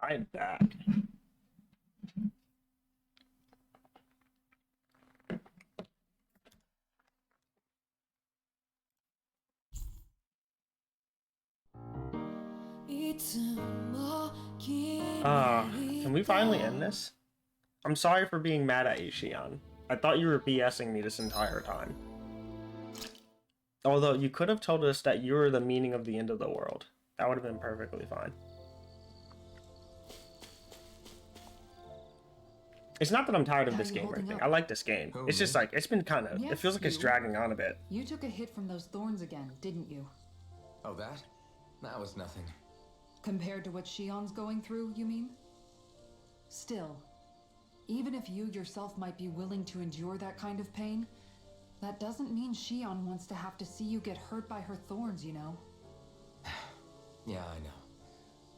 I'm back. Can we finally end this? I'm sorry for being mad at you, Shion. I thought you were BSing me this entire time. Although you could have told us that you were the meaning of the end of the world. That would have been perfectly fine. It's not that I'm tired of this game or anything. I like this game. It's just like, it's been kind of, it feels like it's dragging on a bit. You took a hit from those thorns again, didn't you? Oh, that? That was nothing. Compared to what Shion's going through, you mean? Still, even if you yourself might be willing to endure that kind of pain, that doesn't mean Shion wants to have to see you get hurt by her thorns, you know? Yeah, I know.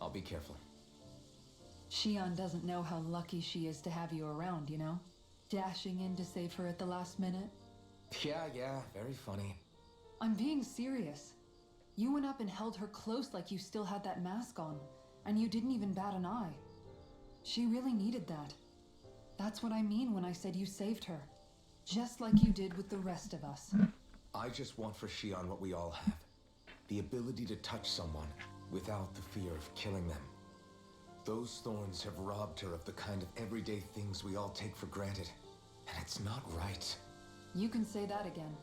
I'll be careful. Shion doesn't know how lucky she is to have you around, you know? Dashing in to save her at the last minute. Yeah, very funny. I'm being serious. You went up and held her close like you still had that mask on, and you didn't even bat an eye. She really needed that. That's what I mean when I said you saved her. Just like you did with the rest of us. I just want for Shion what we all have. The ability to touch someone without the fear of killing them. Those thorns have robbed her of the kind of everyday things we all take for granted. And it's not right. You can say that again.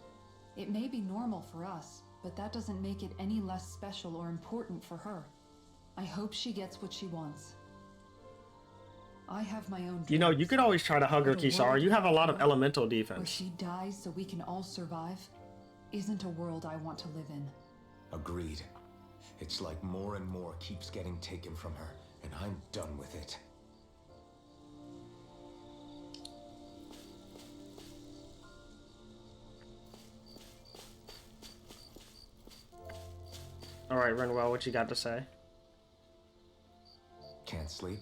It may be normal for us, but that doesn't make it any less special or important for her. I hope she gets what she wants. I have my own dreams. You know, you could always try to hug her, Kisara. You have a lot of elemental defense. Where she dies so we can all survive isn't a world I want to live in. Agreed. It's like more and more keeps getting taken from her, and I'm done with it. Alright, Renwell, what you got to say? Can't sleep?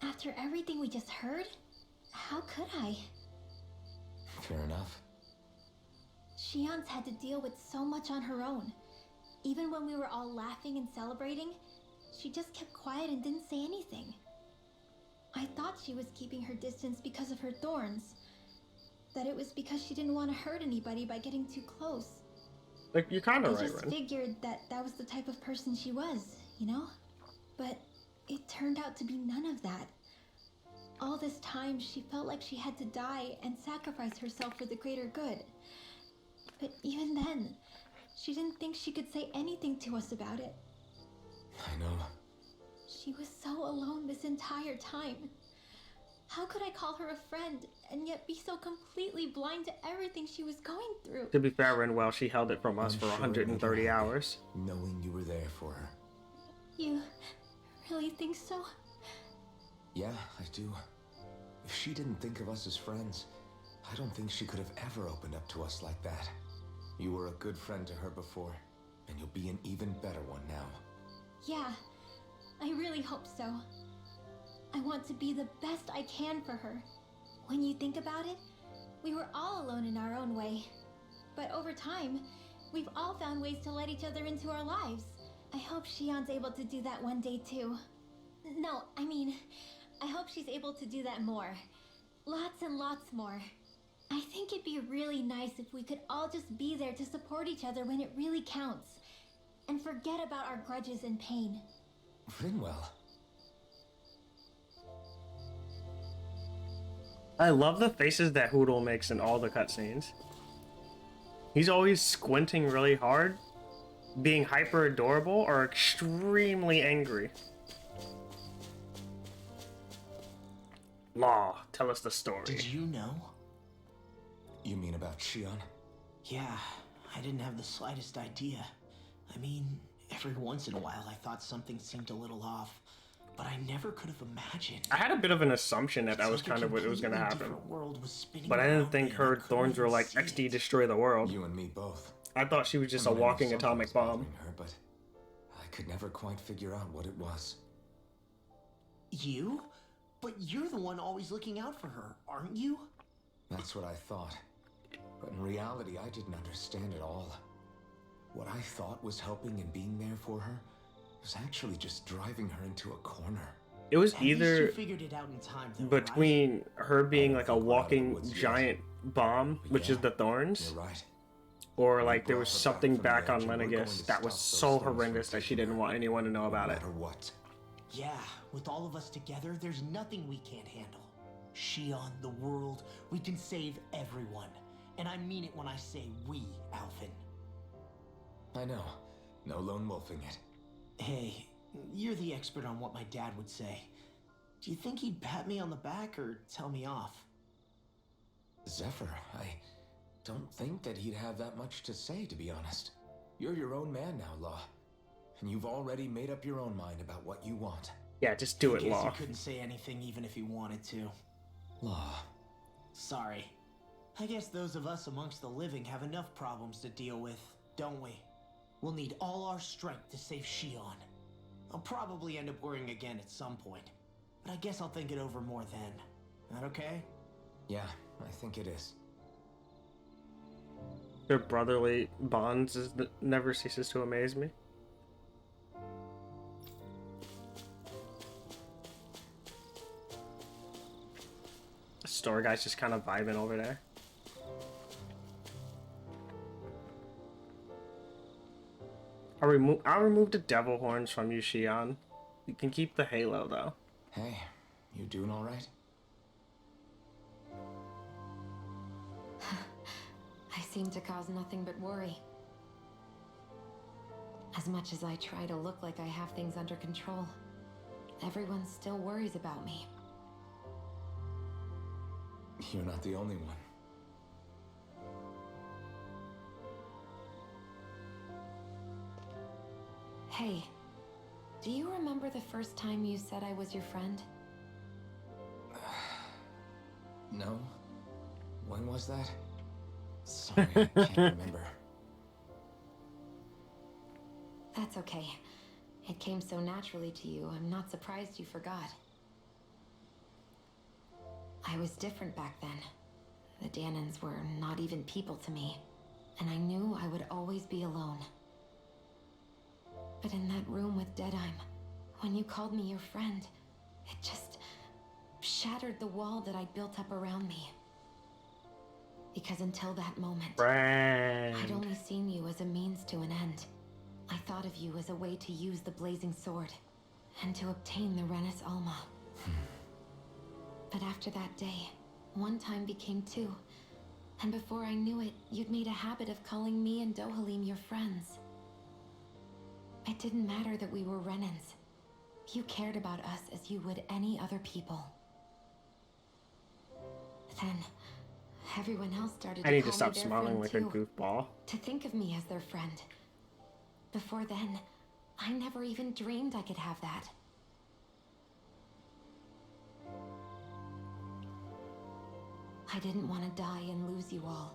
After everything we just heard, how could I? Fair enough. Shion's had to deal with so much on her own. Even when we were all laughing and celebrating, she just kept quiet and didn't say anything. I thought she was keeping her distance because of her thorns. That it was because she didn't want to hurt anybody by getting too close. Like, you're kind of I right, just Ren. figured that that was the type of person she was, you know? But it turned out to be none of that. All this time, she felt like she had to die and sacrifice herself for the greater good. But even then, she didn't think she could say anything to us about it. I know. She was so alone this entire time. How could I call her a friend and yet be so completely blind to everything she was going through? To be fair, Renwell, she held it from us I'm for sure 130 hours. Knowing you were there for her. You really think so? Yeah, I do. If she didn't think of us as friends, I don't think she could have ever opened up to us like that. You were a good friend to her before, and you'll be an even better one now. Yeah, I really hope so. I want to be the best I can for her. When you think about it, we were all alone in our own way. But over time, we've all found ways to let each other into our lives. I hope Shion's able to do that one day too. No, I mean, I hope she's able to do that more. Lots and lots more. I think it'd be really nice if we could all just be there to support each other when it really counts. And forget about our grudges and pain. Rinwell. I love the faces that Hoodle makes in all the cutscenes. He's always squinting really hard, being hyper adorable, or extremely angry. Law, tell us the story. Did you know? You mean about Shion? Yeah, I didn't have the slightest idea. I mean, every once in a while I thought something seemed a little off, but I never could have imagined. I had a bit of an assumption that that was kind of what was going to happen. But I didn't think her thorns were like XD destroy the world. You and me both. I thought she was just a walking atomic bomb. Her, but I could never quite figure out what it was. You? But you're the one always looking out for her, aren't you? That's what I thought. But in reality, I didn't understand it all. What I thought was helping and being there for her was actually just driving her into a corner. It was At least you either figured it out in time, though, right? between her being like a think we're out of the walking woods yet. giant bomb, But which yeah, is the thorns, You're right. or We like there brought was her back something from the back on edge, and we're going Lenegus to that was stop so those things from horrendous that she taking didn't her, want anyone to know no about it. matter what. Yeah, with all of us together, there's nothing we can't handle. Shion, the world, we can save everyone. And I mean it when I say we, Alphen. I know. No lone wolfing it. Hey, you're the expert on what my dad would say. Do you think he'd pat me on the back or tell me off? Zephyr, I don't think that he'd have that much to say, to be honest. You're your own man now, Law. And you've already made up your own mind about what you want. Yeah, just do it, Guess Law. he couldn't say anything even if he wanted to. Law. Sorry. I guess those of us amongst the living have enough problems to deal with, don't we? We'll need all our strength to save Shion. I'll probably end up worrying again at some point, but I guess I'll think it over more then. That okay? Yeah, I think it is. Their brotherly bonds never ceases to amaze me. The store guy's just kind of vibing over there. I'll remove the devil horns from you, Shion. You can keep the halo, though. Hey, you doing all right? I seem to cause nothing but worry. As much as I try to look like I have things under control, everyone still worries about me. You're not the only one. Hey, do you remember the first time you said I was your friend? No? When was that? Sorry, I can't remember. That's okay. It came so naturally to you, I'm not surprised you forgot. I was different back then. The Danans were not even people to me, and I knew I would always be alone. But in that room with Deadheim, when you called me your friend, it just shattered the wall that I'd built up around me. Because until that moment, I'd only seen you as a means to an end. I thought of you as a way to use the blazing sword, and to obtain the Renis Alma. But after that day, one time became two, and before I knew it, you'd made a habit of calling me and Dohalim your friends. It didn't matter that we were Renans. You cared about us as you would any other people. Then, everyone else started I need to call stop me their smiling friend like a too, goofball. to think of me as their friend. Before then, I never even dreamed I could have that. I didn't want to die and lose you all.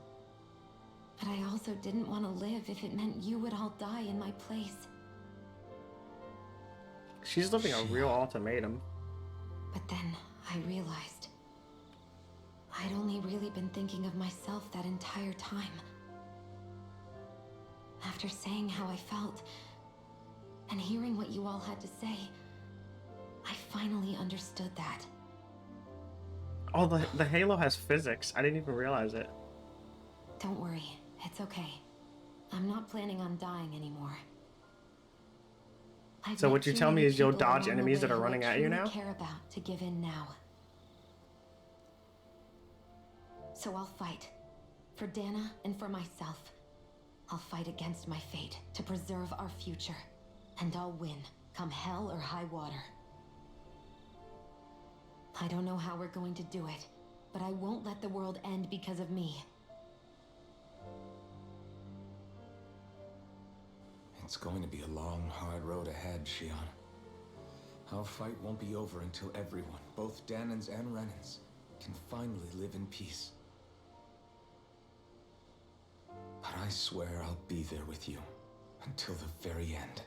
But I also didn't want to live if it meant you would all die in my place. She's living a real ultimatum. But then I realized I'd only really been thinking of myself that entire time. After saying how I felt, and hearing what you all had to say, I finally understood that. Oh, the halo has physics. I didn't even realize it. Don't worry, it's okay. I'm not planning on dying anymore. I've So met what you too tell me many is you'll people dodge along the enemies that way are who I running at you truly now? care about to give in now. So I'll fight. For Dana and for myself. I'll fight against my fate to preserve our future. And I'll win, come hell or high water. I don't know how we're going to do it, but I won't let the world end because of me. It's going to be a long, hard road ahead, Shion. Our fight won't be over until everyone, both Danans and Renans, can finally live in peace. But I swear I'll be there with you until the very end.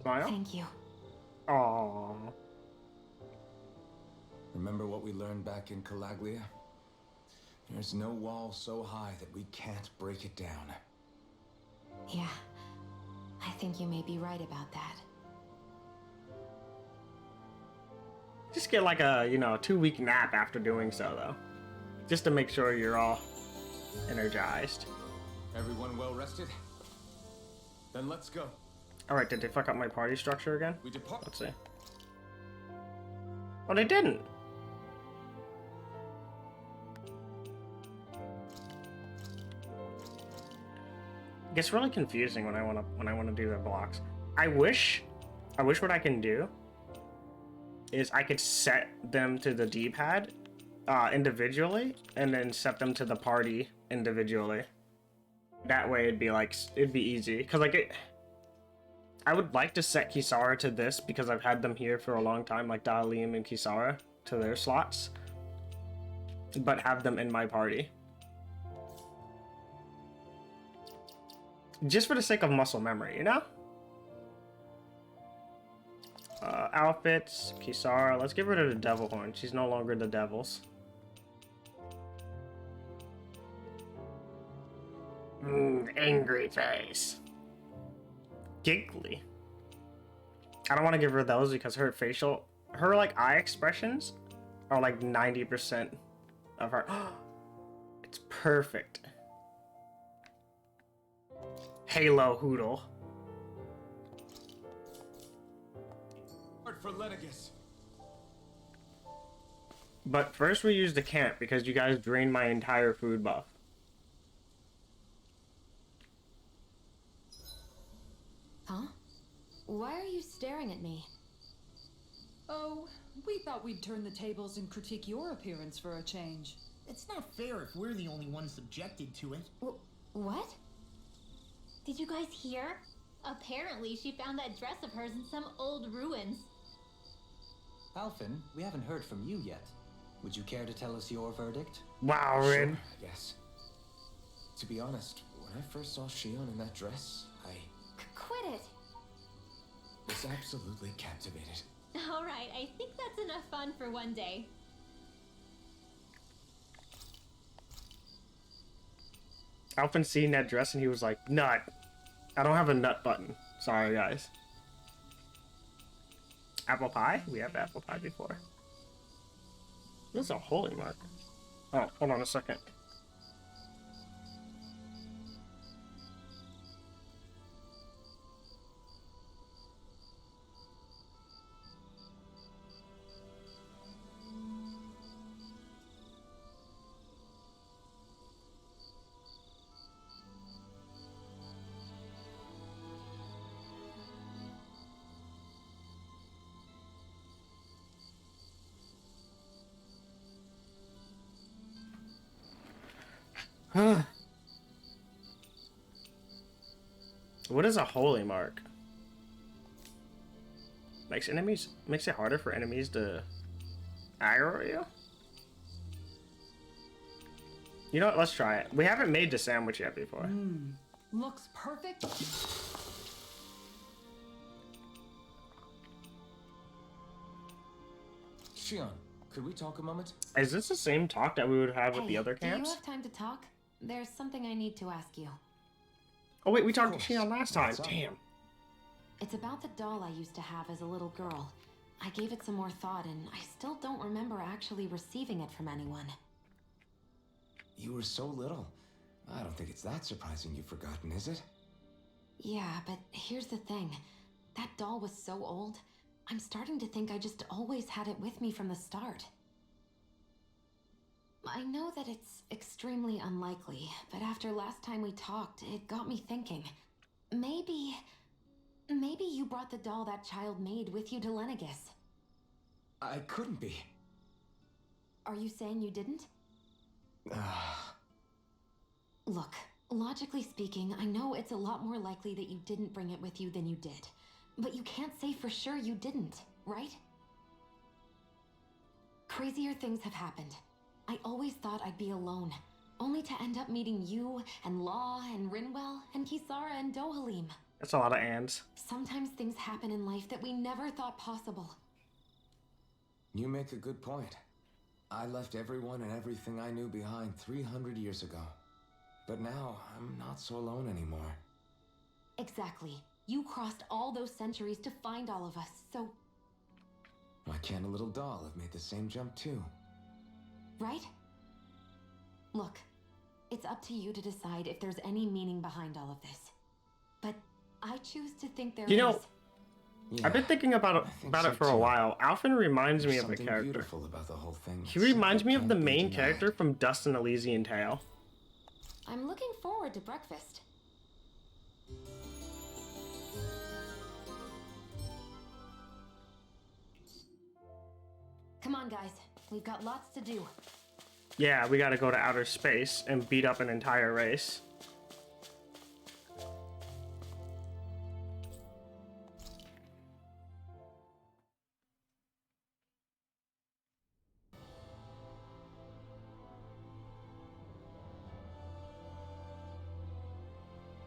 Smile? Thank you. Aww. Remember what we learned back in Calaglia? There's no wall so high that we can't break it down. Yeah, I think you may be right about that. Just get like a, 2-week nap after doing so, though. Just to make sure you're all energized. Everyone well rested? Then let's go. Alright, did they fuck up my party structure again? We depart. Let's see. Oh, they didn't. It gets really confusing when I wanna do the blocks. I wish what I can do is I could set them to the D-pad individually and then set them to the party individually. That way it'd be easy. Cause I would like to set Kisara to this because I've had them here for a long time, like Dalim and Kisara to their slots, but have them in my party. Just for the sake of muscle memory, you know? Outfits, Kisara. Let's get rid of the devil horn. She's no longer the devil's. Angry face. Giggly. I don't want to give her those because her like eye expressions are like 90% of her. It's perfect. Halo Hoodle. For Lennigus. But first we use the camp because you guys drained my entire food buff. Huh? Why are you staring at me? Oh, we thought we'd turn the tables and critique your appearance for a change. It's not fair if we're the only ones subjected to it. What? Did you guys hear? Apparently, she found that dress of hers in some old ruins. Alphen, we haven't heard from you yet. Would you care to tell us your verdict? Wow, Rin. Sure, I guess. To be honest, when I first saw Shion in that dress, I Quit it! was absolutely captivated. Alright, I think that's enough fun for one day. Alphen seen that dress and he was like, nut. I don't have a nut button. Sorry, guys. Apple pie? We have apple pie before. This is a holy mark. Oh, hold on a second. What is a holy mark? Makes it harder for enemies to aggro you? You know what, let's try it. We haven't made the sandwich yet before. Looks perfect. Shion, could we talk a moment? Is this the same talk that we would have with the other Do you camps? have time to talk? There's something I need to ask you. Oh wait, we talked to course. Shion last time. What's up? Damn. It's about the doll I used to have as a little girl. I gave it some more thought, and I still don't remember actually receiving it from anyone. You were so little. I don't think it's that surprising you've forgotten, is it? Yeah, but here's the thing. That doll was so old, I'm starting to think I just always had it with me from the start. I know that it's extremely unlikely, but after last time we talked, it got me thinking. Maybe you brought the doll that child made with you to Lennigus. I couldn't be. Are you saying you didn't? Look, logically speaking, I know it's a lot more likely that you didn't bring it with you than you did. But you can't say for sure you didn't, right? Crazier things have happened. I always thought I'd be alone, only to end up meeting you, and Law, and Rinwell, and Kisara, and Dohalim. That's a lot of ands. Sometimes things happen in life that we never thought possible. You make a good point. I left everyone and everything I knew behind 300 years ago. But now, I'm not so alone anymore. Exactly. You crossed all those centuries to find all of us, so... Why can't a little doll have made the same jump too? Right? Look, it's up to you to decide if there's any meaning behind all of this. But I choose to think there is. You know, Yeah, I've been thinking about so it for a too. while. Alphen reminds me There's of a something character. beautiful about the whole thing. He reminds me of the Simply main can't be denied. character from Dust and Elysian Tale. I'm looking forward to breakfast. Come on, guys. We've got lots to do. Yeah, we gotta go to outer space and beat up an entire race.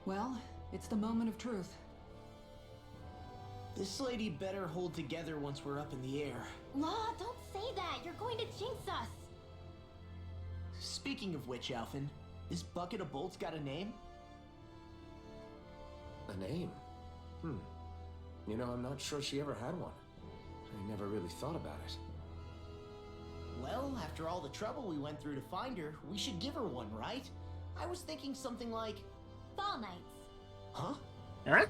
Well, it's the moment of truth. This lady better hold together once we're up in the air. Law, don't say that. You're going to jinx us. Speaking of which, Alphen, this bucket of bolts got a name? A name? You know, I'm not sure she ever had one. I never really thought about it. Well, after all the trouble we went through to find her, we should give her one, right? I was thinking something like... Fall Knights. Huh? Huh?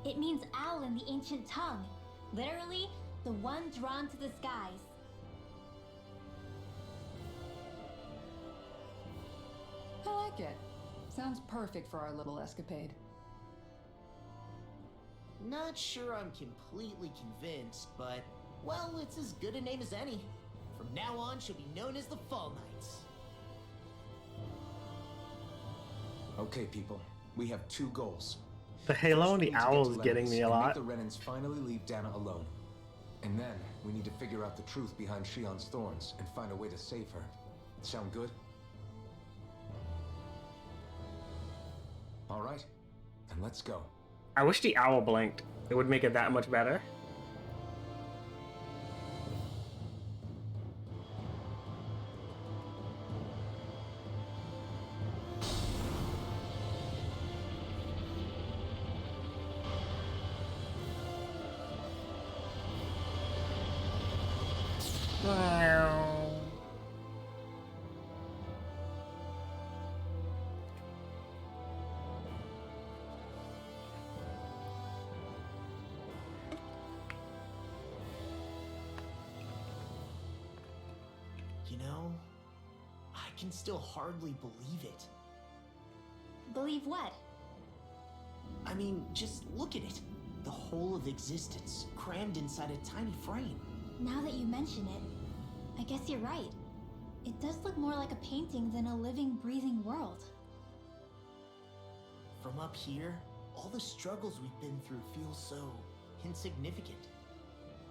It means owl in the ancient tongue. Literally, the one drawn to the skies. I like it. Sounds perfect for our little escapade. Not sure I'm completely convinced, but, well, it's as good a name as any. From now on, she'll be known as the Fall Knights. Okay, people. We have two goals. The halo and We the need to get owl to is getting Levels me a and lot. Make the Renans finally leave Dana alone. And then, we need to figure out the truth behind Shion's thorns and find a way to save her. Sound good? Alright, then let's go. I wish the owl blinked. It would make it that much better. You know, I can still hardly believe it. Believe what? I mean, just look at it. The whole of existence, crammed inside a tiny frame. Now that you mention it, I guess you're right. It does look more like a painting than a living, breathing world. From up here, all the struggles we've been through feel so insignificant.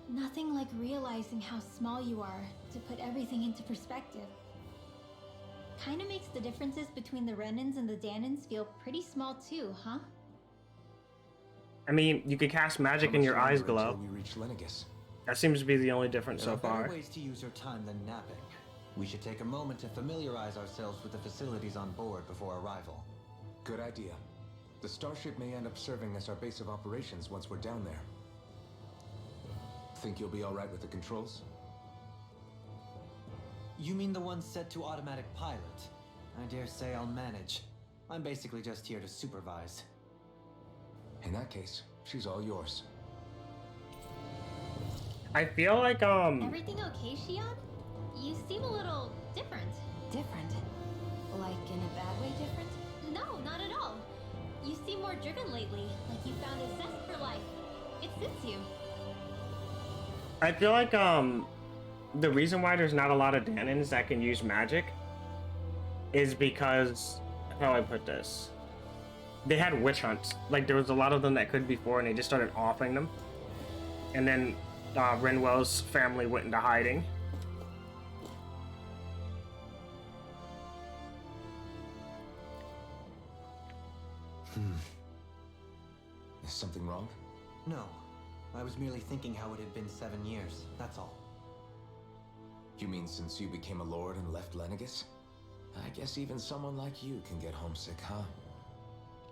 Nothing like realizing how small you are to put everything into perspective. Kinda makes the differences between the Renans and the Danans feel pretty small too, huh? I mean, you could cast magic and your eyes glow. Until we reach Lenegus. That seems to be the only difference There so are better far. ways to use your time than napping. We should take a moment to familiarize ourselves with the facilities on board before arrival. Good idea. The starship may end up serving as our base of operations once we're down there. Think you'll be alright with the controls? You mean the one set to automatic pilot? I dare say I'll manage. I'm basically just here to supervise. In that case, she's all yours. I feel like, Everything okay, Shion? You seem a little different. Different? Like in a bad way different? No, not at all. You seem more driven lately, like you found a zest for life. It suits you. I feel like, the reason why there's not a lot of Danans that can use magic is because, how do I put this? They had witch hunts. Like, there was a lot of them that could before, and they just started offing them. And then, Renwell's family went into hiding. Is something wrong? No. I was merely thinking how it had been 7 years, that's all. You mean since you became a lord and left Lenegis? I guess even someone like you can get homesick, huh?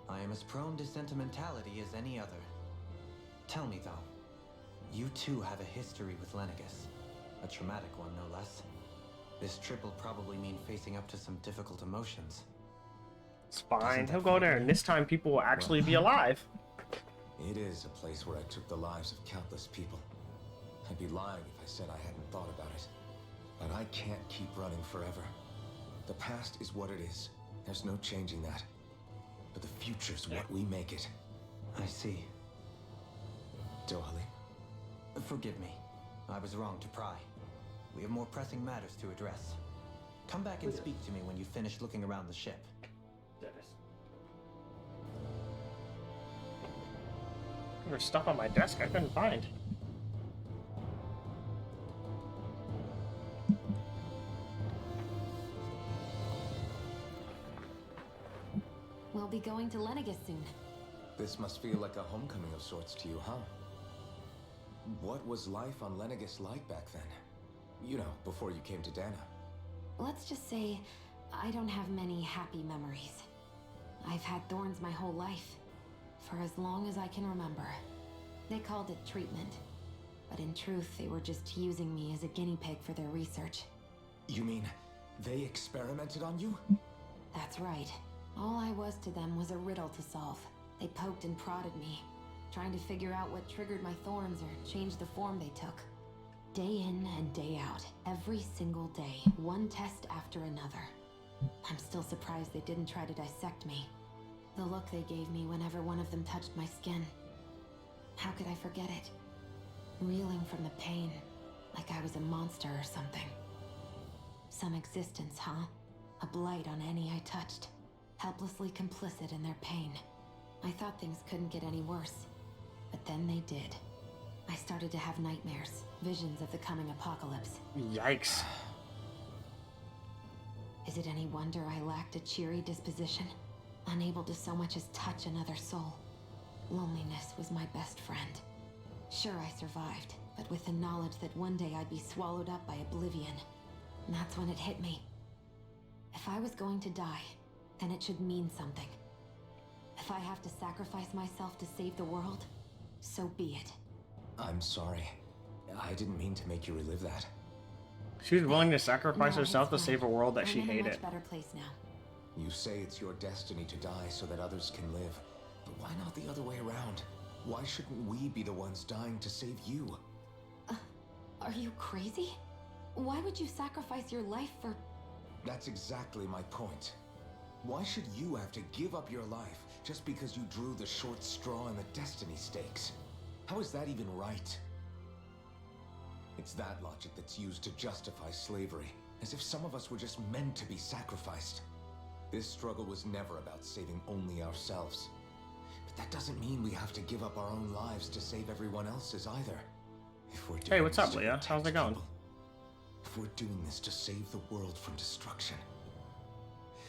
I am as prone to sentimentality as any other. Tell me, though, you too have a history with Lenegis. A traumatic one, no less. This trip will probably mean facing up to some difficult emotions. It's fine. He'll go there, and this time people will actually be alive. It is a place where I took the lives of countless people. I'd be lying if I said I hadn't thought about it. But I can't keep running forever. The past is what it is. There's no changing that. But the future's what we make it. I see. Dohalim. Forgive me. I was wrong to pry. We have more pressing matters to address. Come back and speak to me when you finish looking around the ship. There's stuff on my desk I couldn't find. We'll be going to Lenegis soon. This must feel like a homecoming of sorts to you, huh? What was life on Lenegis like back then? You know, before you came to Dana. Let's just say I don't have many happy memories. I've had thorns my whole life, for as long as I can remember. They called it treatment, but in truth, they were just using me as a guinea pig for their research. You mean they experimented on you? That's right. All I was to them was a riddle to solve. They poked and prodded me, trying to figure out what triggered my thorns or changed the form they took. Day in and day out, every single day, one test after another. I'm still surprised they didn't try to dissect me. The look they gave me whenever one of them touched my skin. How could I forget it? Reeling from the pain, like I was a monster or something. Some existence, huh? A blight on any I touched. Helplessly complicit in their pain. I thought things couldn't get any worse, but then they did. I started to have nightmares, visions of the coming apocalypse. Yikes. Is it any wonder I lacked a cheery disposition? Unable to so much as touch another soul. Loneliness was my best friend. Sure, I survived, but with the knowledge that one day I'd be swallowed up by oblivion. And that's when it hit me. If I was going to die, then it should mean something. If I have to sacrifice myself to save the world, so be it. I'm sorry. I didn't mean to make you relive that. She was willing to sacrifice No, herself to it's save a fine. world that she I'm in a hated. much better place now. You say it's your destiny to die so that others can live. But why not the other way around? Why shouldn't we be the ones dying to save you? Are you crazy? Why would you sacrifice your life for... That's exactly my point. Why should you have to give up your life just because you drew the short straw in the destiny stakes? How is that even right? It's that logic that's used to justify slavery, as if some of us were just meant to be sacrificed. This struggle was never about saving only ourselves. But that doesn't mean we have to give up our own lives to save everyone else's either. If we're doing Hey, what's this up, to Leah? protect How's it going? people, if we're doing this to save the world from destruction,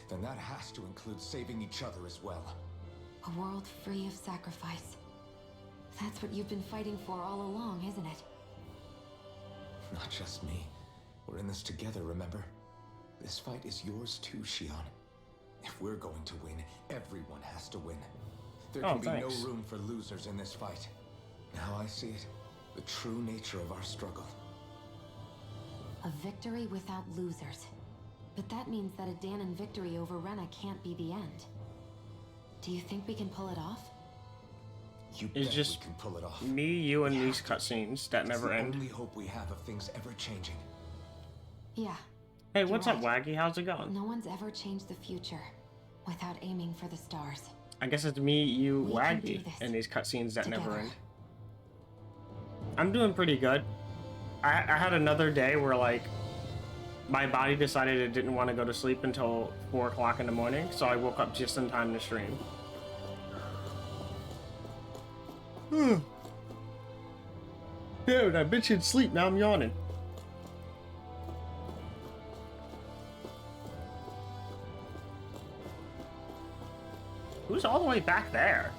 then that has to include saving each other as well. A world free of sacrifice. That's what you've been fighting for all along, isn't it? Not just me. We're in this together, remember? This fight is yours too, Shion. If we're going to win, everyone has to win. There Oh, can be thanks. no room for losers in this fight. Now I see it. The true nature of our struggle. A victory without losers. But that means that a Danon victory over Rena can't be the end. Do you think we can pull it off? You It's bet just we can pull it off. Me, you, and We these have to. cutscenes that It's never the end. only hope we have of things ever changing. Yeah. Hey, what's You're up, right. Waggy? How's it going? No one's ever changed the future without aiming for the stars. I guess it's me, you, We can do Waggy, this and these cutscenes that never together. end. I'm doing pretty good. I had another day where, like, my body decided it didn't want to go to sleep until 4 o'clock in the morning, so I woke up just in time to stream. Dude, I've been in sleep, now I'm yawning. Who's all the way back there?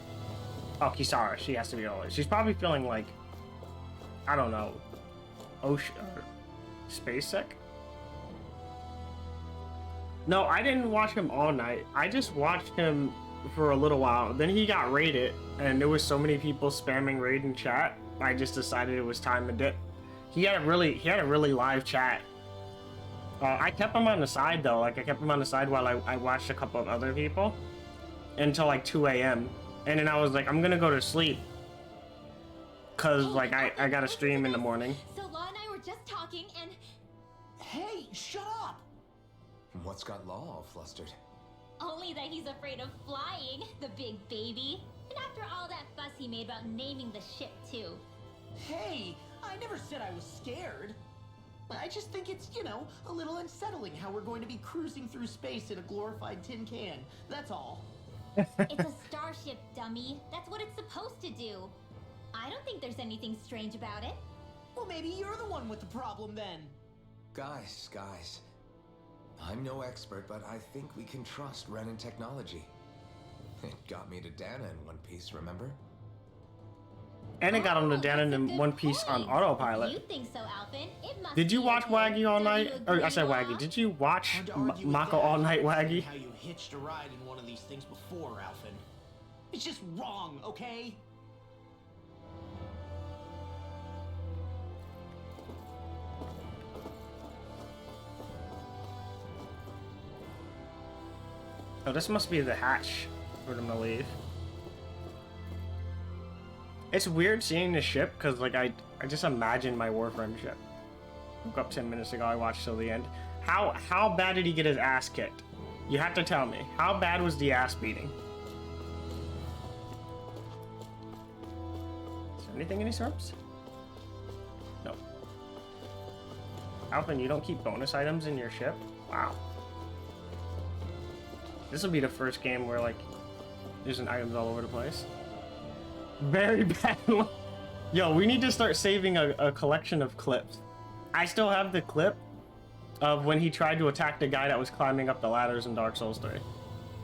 Oh, Kisara. She has to be all the way. She's probably feeling like, I don't know, ocean or space sick. No, I didn't watch him all night. I just watched him for a little while. Then he got raided, and there was so many people spamming raid in chat. I just decided it was time to dip. He had a really live chat. I kept him on the side though. Like I kept him on the side while I watched a couple of other people until like 2 a.m. And then I was like, I'm gonna go to sleep. Cause like I gotta stream in the morning. So Law and I were just talking and... Hey, shut up! What's got Law all flustered? Only that he's afraid of flying, the big baby. And after all that fuss he made about naming the ship too. Hey, I never said I was scared. I just think it's, you know, a little unsettling how we're going to be cruising through space in a glorified tin can. That's all. It's a starship, dummy. That's what it's supposed to do. I don't think there's anything strange about it. Well, maybe you're the one with the problem then. Guys. I'm no expert, but I think we can trust Renan technology. It got me to Dana in One Piece, remember? And it got him to Dana that's a in good One Piece on point. autopilot. You think so, Alphen? It must Did you be watch okay. Waggy all Don't night? you Or I agree, said Law? Waggy. Did you watch Hard to argue with Mako that, all night, considering Waggy? How you hitched a ride in one of these things before, Alphen. It's just wrong, okay? Oh, this must be the hatch for them to leave. It's weird seeing the ship because, like, I just imagine my Warframe ship. Woke up 10 minutes ago. I watched till the end. How bad did he get his ass kicked? You have to tell me. How bad was the ass beating? Is there anything in these rooms? No. Alphen, you don't keep bonus items in your ship? Wow. This will be the first game where, like, there's an items all over the place. Very bad. Yo, we need to start saving a collection of clips. I still have the clip of when he tried to attack the guy that was climbing up the ladders in Dark Souls 3.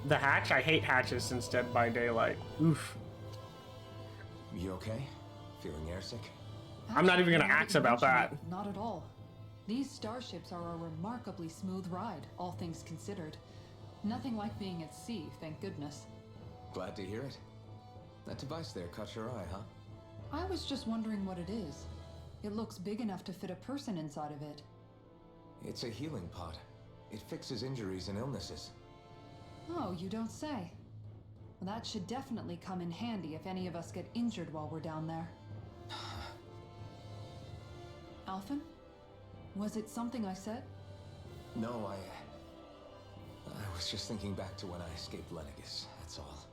The hatch? I hate hatches since Dead by Daylight. Oof. You okay? Feeling airsick? I'm not even gonna Actually, now ask you about mention that. it, not at all. These starships are a remarkably smooth ride, all things considered. Nothing like being at sea, thank goodness. Glad to hear it. That device there caught your eye, huh? I was just wondering what it is. It looks big enough to fit a person inside of it. It's a healing pod. It fixes injuries and illnesses. Oh, you don't say. Well, that should definitely come in handy if any of us get injured while we're down there. Alphen? Was it something I said? No, I was just thinking back to when I escaped Lennigus, that's all.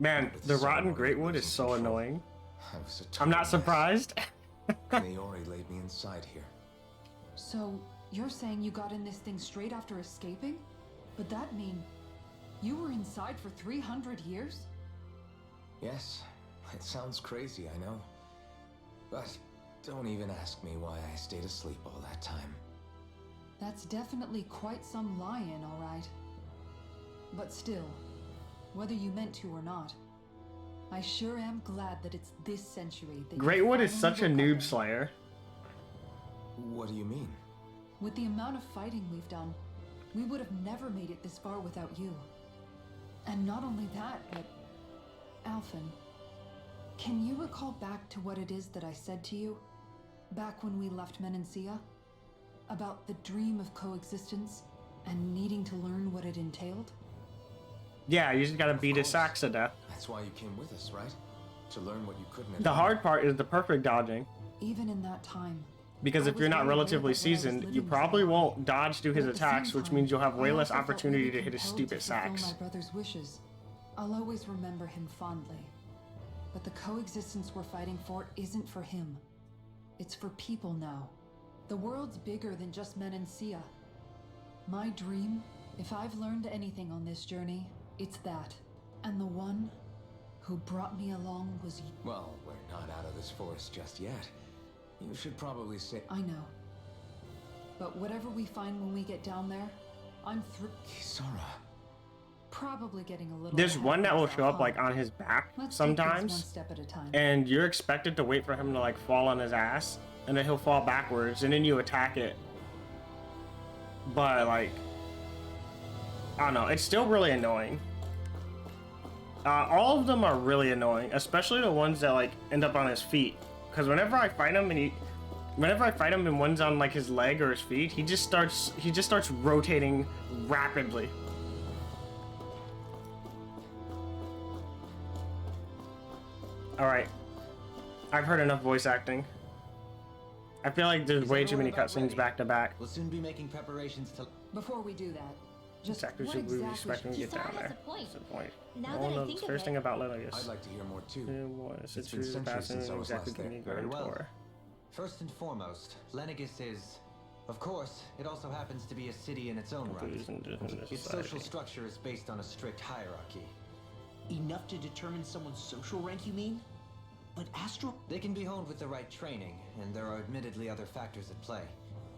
Man, With the so rotten many Great Wood losing is so control. annoying. I was a I'm total not mess. surprised. Maori laid me inside here. So, you're saying you got in this thing straight after escaping? Would that mean you were inside for 300 years? Yes, it sounds crazy, I know. But don't even ask me why I stayed asleep all that time. That's definitely quite some lie-in, all right. But still, whether you meant to or not, I sure am glad that it's this century that you Great Wood is finally such a woke up noob in. slayer. What do you mean? With the amount of fighting we've done, we would have never made it this far without you. And not only that, but... Alphen, can you recall back to what it is that I said to you? Back when we left Menancia? About the dream of coexistence and needing to learn what it entailed? Yeah, you just gotta beat his course. sacks to death. That's why you came with us, right? To learn what you couldn't have The done. hard part is the perfect dodging. Even in that time, Because I if was you're not very aware relatively that what I was seasoned, you living was probably a lie. won't dodge through his But at the attacks, same which means you'll have time, way I less also felt opportunity really to hit his compelled to stupid fulfill sacks. my brother's wishes. I'll always remember him fondly. But the coexistence we're fighting for isn't for him. It's for people now. The world's bigger than just Menancia. My dream, if I've learned anything on this journey, it's that. And the one who brought me along was you. Well, we're not out of this forest just yet. You should probably say... I know. But whatever we find when we get down there, I'm through. Kisara. Probably getting a little. There's ahead one of that will myself, show up huh? like on his back Let's take things one sometimes, step at a time. and you're expected to wait for him to like fall on his ass, and then he'll fall backwards, and then you attack it. But like, I don't know. It's still really annoying. All of them are really annoying, especially the ones that like end up on his feet. Because whenever I fight him and one's on like his leg or his feet, he just starts rotating rapidly. All right, I've heard enough voice acting. I feel like there's way too many cutscenes back to back. We'll soon be making preparations to. Before we do that, just Exactly, what should we be exactly expecting to get down Kisara has there? a point. That's the point. Now No that one I knows think the of first it, thing about Lilius. I'd like to hear more too. It's It's true been the centuries past since I was exactly last there. community Very well. tour. First and foremost, Lenegis is, of course, it also happens to be a city in its own right. Its social structure is based on a strict hierarchy. Enough to determine someone's social rank, you mean? But Astral... They can be honed with the right training, and there are admittedly other factors at play.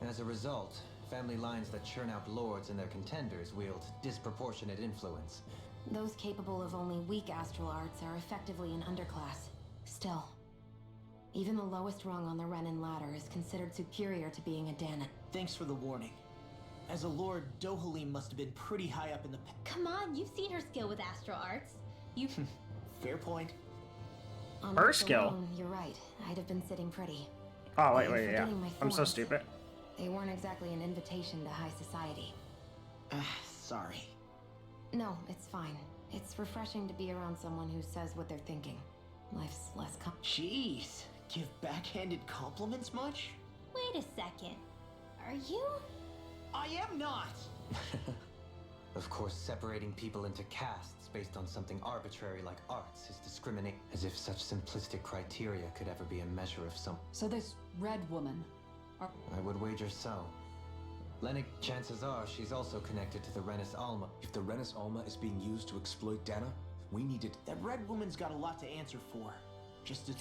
As a result, family lines that churn out lords and their contenders wield disproportionate influence. Those capable of only weak astral arts are effectively an underclass. Still, even the lowest rung on the Renin ladder is considered superior to being a Danon. Thanks for the warning. As a lord, Dohalim must have been pretty high up in the... Come on, you've seen her skill with astral arts. You... Fair point. On Her this skill. alone, you're right. I'd have been sitting pretty. Oh wait, I'm yeah. forgetting my I'm so thorns. stupid. They weren't exactly an invitation to high society. Sorry. No, it's fine. It's refreshing to be around someone who says what they're thinking. Life's less Jeez. Give backhanded compliments much? Wait a second. Are you? I am not! Of course, separating people into castes based on something arbitrary like arts is discriminate, as if such simplistic criteria could ever be a measure of some. So this red woman, I would wager so. Lenik, chances are she's also connected to the Renis Alma. If the Renis Alma is being used to exploit Dana, we need to... That red woman's got a lot to answer for. Just as...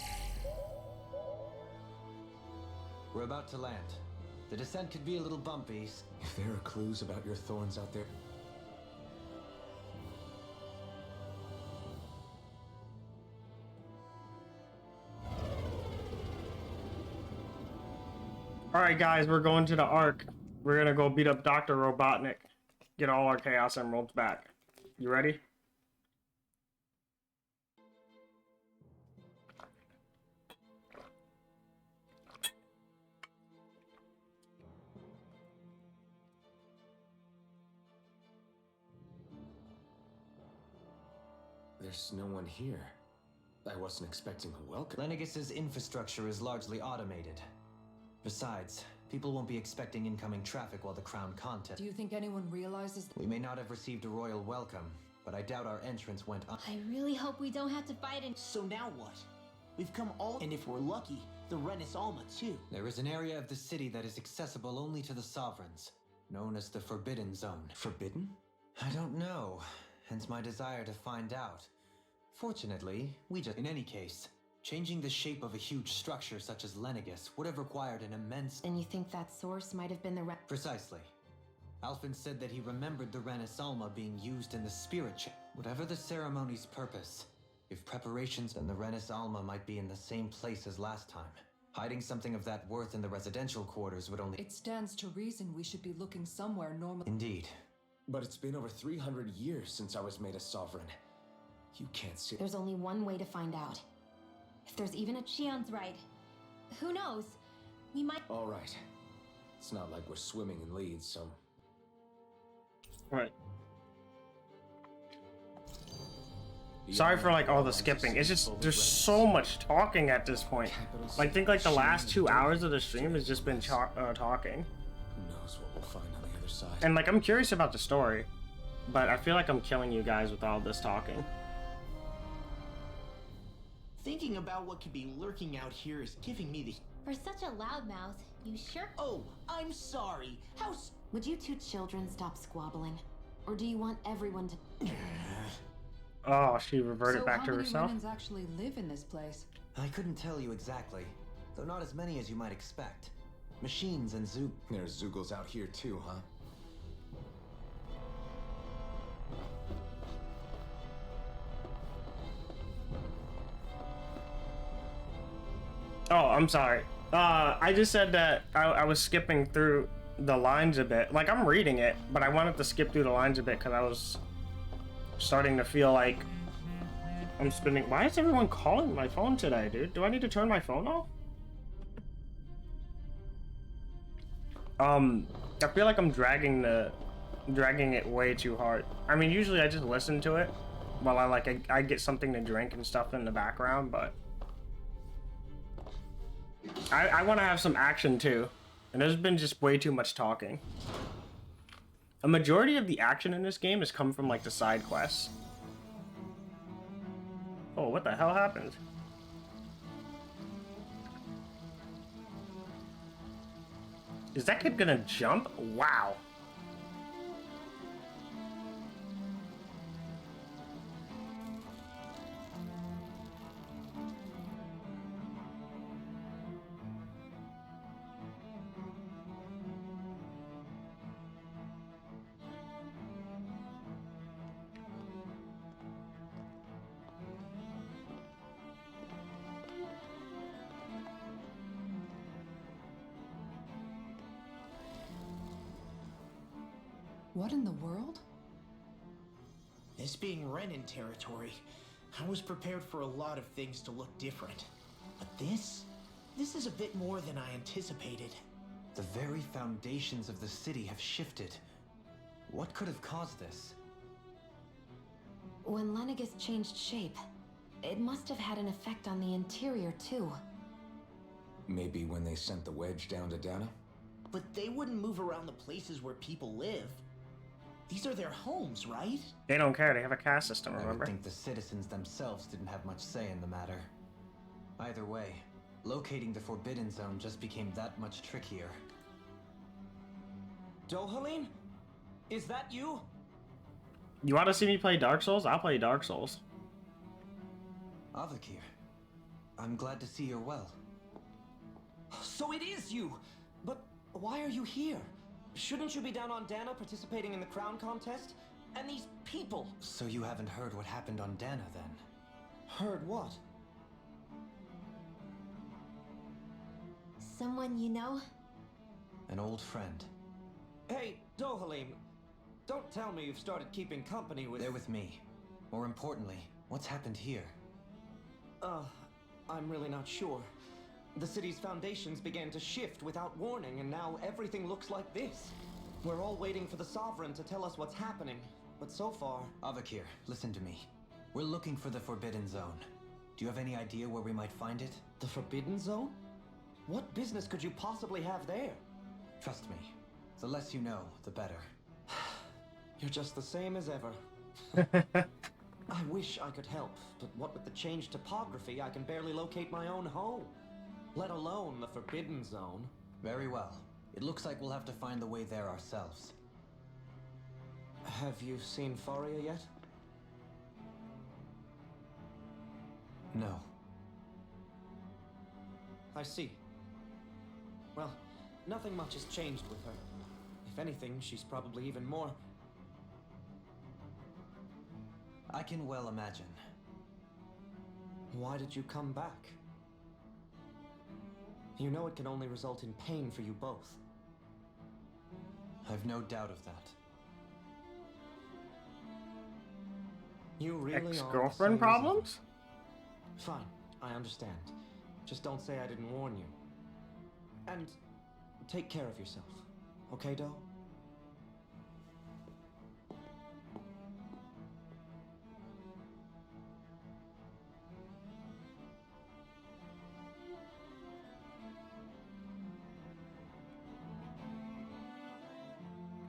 We're about to land. The descent could be a little bumpy. If there are clues about your thorns out there... Alright guys, we're going to the Ark. We're gonna go beat up Dr. Robotnik. Get all our Chaos Emeralds back. You ready? There's no one here. I wasn't expecting a welcome. Lenegis's infrastructure is largely automated. Besides, people won't be expecting incoming traffic while the crown contest. do you think anyone realizes? We may not have received a royal welcome, but I doubt our entrance went on. I really hope we don't have to fight in... So now what? We've come all... And if we're lucky, the Renis Alma too. There is an area of the city that is accessible only to the sovereigns, known as the Forbidden Zone. Forbidden? I don't know, hence my desire to find out. Fortunately, we just... In any case, changing the shape of a huge structure such as Lenegis would have required an immense... And you think that source might have been the Precisely. Alphen said that he remembered the Renis Alma being used in the spirit chip. Whatever the ceremony's purpose, if preparations, then the Renis Alma might be in the same place as last time. Hiding something of that worth in the residential quarters would only... It stands to reason we should be looking somewhere normal. Indeed. But it's been over 300 years since I was made a sovereign. You can't see... There's only one way to find out. If there's even a Shion's right. Who knows? We might... All right. It's not like we're swimming in leads, so... Right. Sorry for like all the skipping. It's just there's so much talking at this point. I think like the last 2 hours of the stream has just been talking. Who knows what we'll find on the other side. And like I'm curious about the story, but I feel like I'm killing you guys with all this talking. Thinking about what could be lurking out here is giving me the... For such a loudmouth, you sure... Oh, I'm sorry. How... Would you two children stop squabbling? Or do you want everyone to... Oh, she reverted So back to how herself. many Renins actually live in this place? I couldn't tell you exactly, though not as many as you might expect. Machines and zoo... There's Zoogles out here too, huh? Oh, I'm sorry. I just said that I was skipping through the lines a bit. Like, I'm reading it, but I wanted to skip through the lines a bit because I was starting to feel like I'm spending. Why is everyone calling my phone today, dude? Do I need to turn my phone off? I feel like I'm dragging it way too hard. I mean, usually I just listen to it while I get something to drink and stuff in the background, but I want to have some action too. And there's been just way too much talking. A majority of the action in this game has come from like the side quests. Oh, what the hell happened? Is that kid gonna jump? Wow. What in the world? This being Renin territory, I was prepared for a lot of things to look different. But this is a bit more than I anticipated. The very foundations of the city have shifted. What could have caused this? When Lenegis changed shape, it must have had an effect on the interior too. Maybe when they sent the wedge down to Dana? But they wouldn't move around the places where people live. These are their homes, right? They don't care. They have a caste system, I remember? would think the citizens themselves didn't have much say in the matter. Either way, locating the Forbidden Zone just became that much trickier. Dohaline? Is that you? You want to see me play Dark Souls? I'll play Dark Souls. Avakir, I'm glad to see you're well. So it is you! But why are you here? Shouldn't you be down on Dana participating in the crown contest? And these people! So you haven't heard what happened on Dana then? Heard what? Someone you know? An old friend. Hey, Dohalim, don't tell me you've started keeping company with... They're with me. More importantly, what's happened here? I'm really not sure. The city's foundations began to shift without warning, and now everything looks like this. We're all waiting for the Sovereign to tell us what's happening, but so far... Avakir, listen to me. We're looking for the Forbidden Zone. Do you have any idea where we might find it? The Forbidden Zone? What business could you possibly have there? Trust me. The less you know, the better. You're just the same as ever. I wish I could help, but what with the changed topography, I can barely locate my own home. Let alone the Forbidden Zone. Very well. It looks like we'll have to find the way there ourselves. Have you seen Faria yet? No. I see. Well, nothing much has changed with her. If anything, she's probably even more... I can well imagine. Why did you come back? You know it can only result in pain for you both. I've no doubt of that. You really are the Ex-girlfriend same as problems? ever. Fine, I understand. Just don't say I didn't warn you. And take care of yourself, okay, Doe?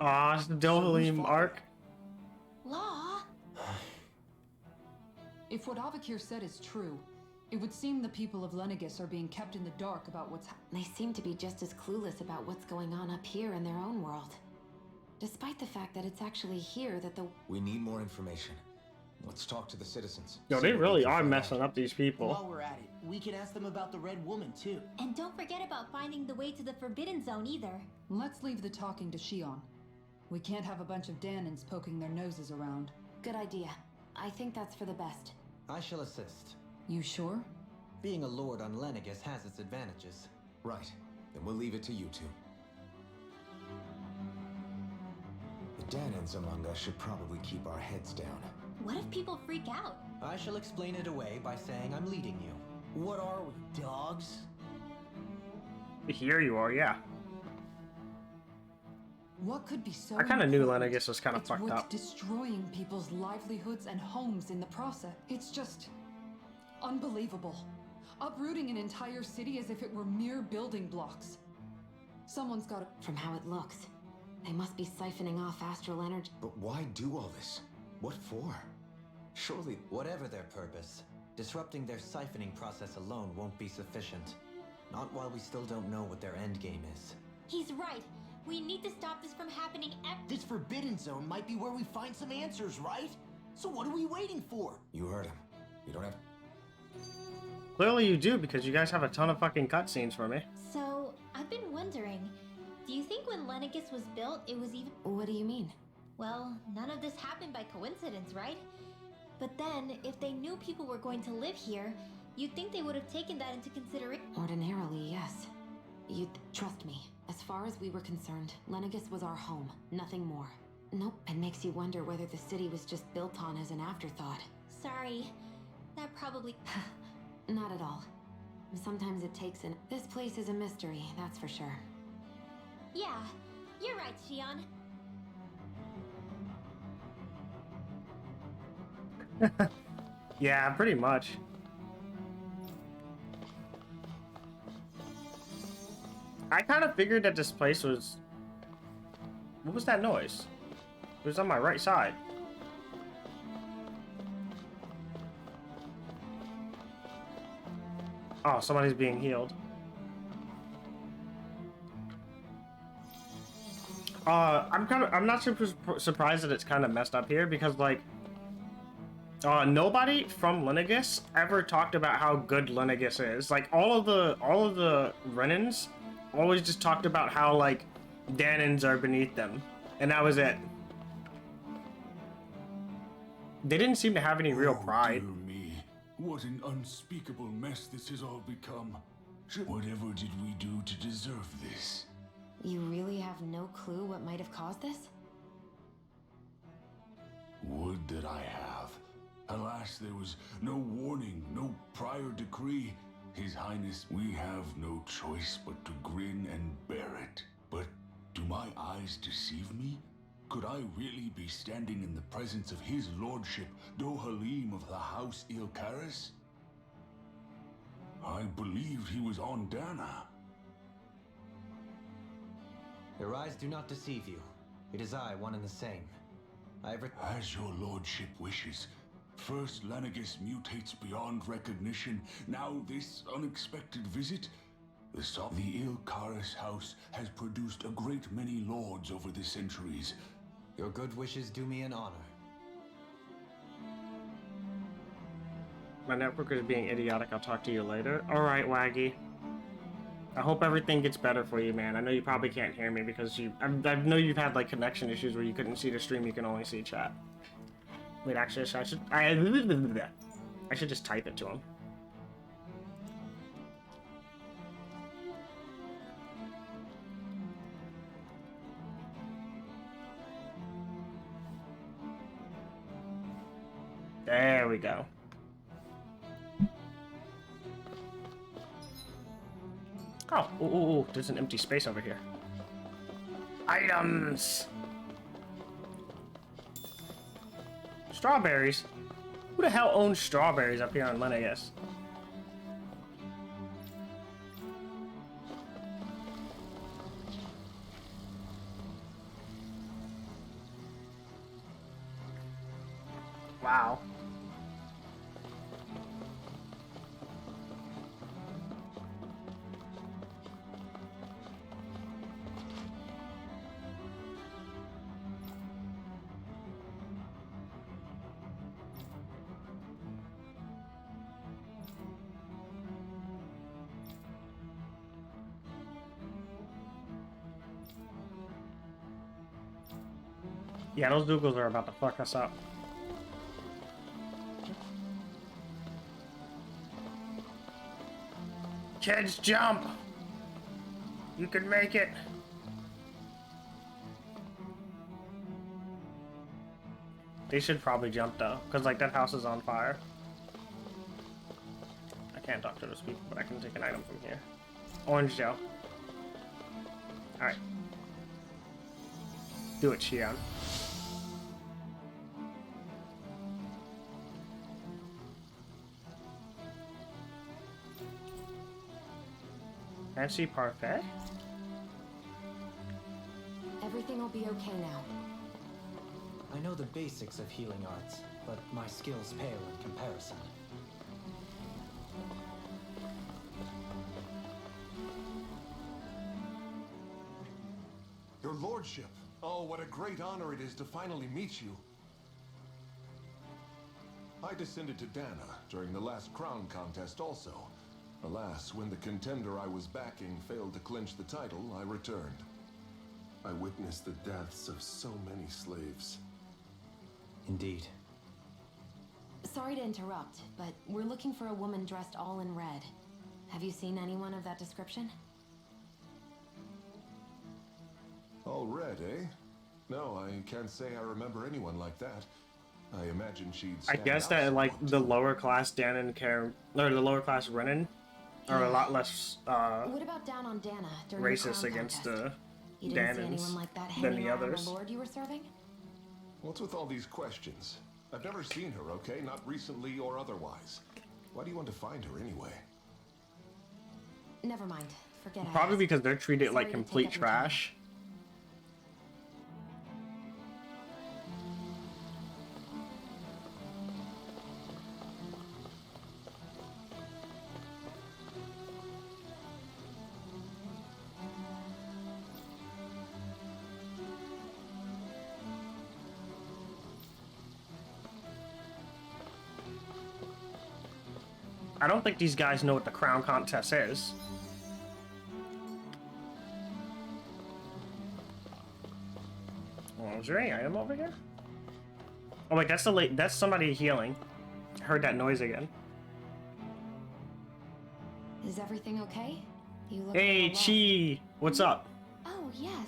Aw, it's the Dohalim arc. Law? If what Avakir said is true, it would seem the people of Lenegis are being kept in the dark about what's They seem to be just as clueless about what's going on up here in their own world. Despite the fact that it's actually here that the... We need more information. Let's talk to the citizens. Yo, See they what we really can are find messing out. up these people. While we're at it, we could ask them about the Red Woman too. And don't forget about finding the way to the Forbidden Zone either. Let's leave the talking to Shion. We can't have a bunch of Danins poking their noses around. Good idea. I think that's for the best. I shall assist. You sure? Being a lord on Lenegis has its advantages. Right. Then we'll leave it to you two. Danins among us should probably keep our heads down. What if people freak out? I shall explain it away by saying I'm leading you. What are we, dogs? Here you are, yeah. What could be so I kind of knew important? Lennigus was kind of It's fucked worth up. destroying people's livelihoods and homes in the process. It's just unbelievable. Uprooting an entire city as if it were mere building blocks. Someone's got to... From how it looks, they must be siphoning off astral energy. But why do all this? What for? Surely... Whatever their purpose, disrupting their siphoning process alone won't be sufficient. Not while we still don't know what their endgame is. He's right. We need to stop this from happening This Forbidden Zone might be where we find some answers, right? So what are we waiting for? You heard him. You don't have... Clearly you do, because you guys have a ton of fucking cutscenes for me. So, I've been wondering, do you think when Lennigus was built, it was even... What do you mean? Well, none of this happened by coincidence, right? But then, if they knew people were going to live here, you'd think they would have taken that into consideration. Ordinarily, yes. You'd trust me. As far as we were concerned, Lennigus was our home, nothing more. Nope, it makes you wonder whether the city was just built on as an afterthought. Sorry, that probably... Not at all. Sometimes it takes an... This place is a mystery, that's for sure. Yeah, you're right, Shion. Yeah, pretty much. I kind of figured that this place was... What was that noise? It was on my right side. Oh, somebody's being healed. I'm not super surprised that it's kind of messed up here, because like nobody from Lennigus ever talked about how good Lennigus is. Like all of the Renans always just talked about how like Danins are beneath them, and that was it. They didn't seem to have any real pride. Dear me, what an unspeakable mess this has all become. Whatever did we do to deserve this? You really have no clue what might have caused this? Would that I have. Alas, there was no warning, no prior decree. His Highness, we have no choice but to grin and bear it. But do my eyes deceive me? Could I really be standing in the presence of his lordship, Dohalim of the House Ilkaris? I believed he was on Dana. Your eyes do not deceive you. It is I, one and the same. As your lordship wishes. First Lennigus mutates beyond recognition, now this unexpected visit. The Ilkaris house has produced a great many lords over the centuries. Your good wishes do me an honor. My network is being idiotic. I'll talk to you later. Alright, Waggy. I hope everything gets better for you, man. I know you probably can't hear me because I know you've had like connection issues where you couldn't see the stream, you can only see chat. Wait, actually, I should just type it to him. There we go. Oh, ooh, there's an empty space over here. Items! Strawberries? Who the hell owns strawberries up here on Lennigus? Wow. Yeah, those Dougals are about to fuck us up. Kids, jump! You can make it! They should probably jump though, because like that house is on fire. I can't talk to those people, but I can take an item from here. Orange gel. Alright. Do it, Xion. Fancy parfait? Everything will be okay now. I know the basics of healing arts, but my skills pale in comparison. Your lordship. Oh, what a great honor it is to finally meet you. I descended to Dana during the last crown contest also. Alas, when the contender I was backing failed to clinch the title, I returned. I witnessed the deaths of so many slaves. Indeed. Sorry to interrupt, but we're looking for a woman dressed all in red. Have you seen anyone of that description? All red, eh? No, I can't say I remember anyone like that. I imagine she'd I stand guess out that like somewhat. the lower class Danon or the lower class Renan are a lot less What about down on Dana during the racist crown against contest? the You didn't see Danons anyone like that than hanging the around others. the lord you were serving? What's with all these questions? I've never seen her, okay? Not recently or otherwise. Why do you want to find her anyway? Never mind. Forget I Probably asked. because they're treated Sorry like to complete take up your time. trash. I don't think these guys know what the crown contest is. Oh, is there any item over here? Oh wait, that's that's somebody healing. I heard that noise again. Is everything okay? You look Hey, a little lost. Chi! What's up? Oh, yes.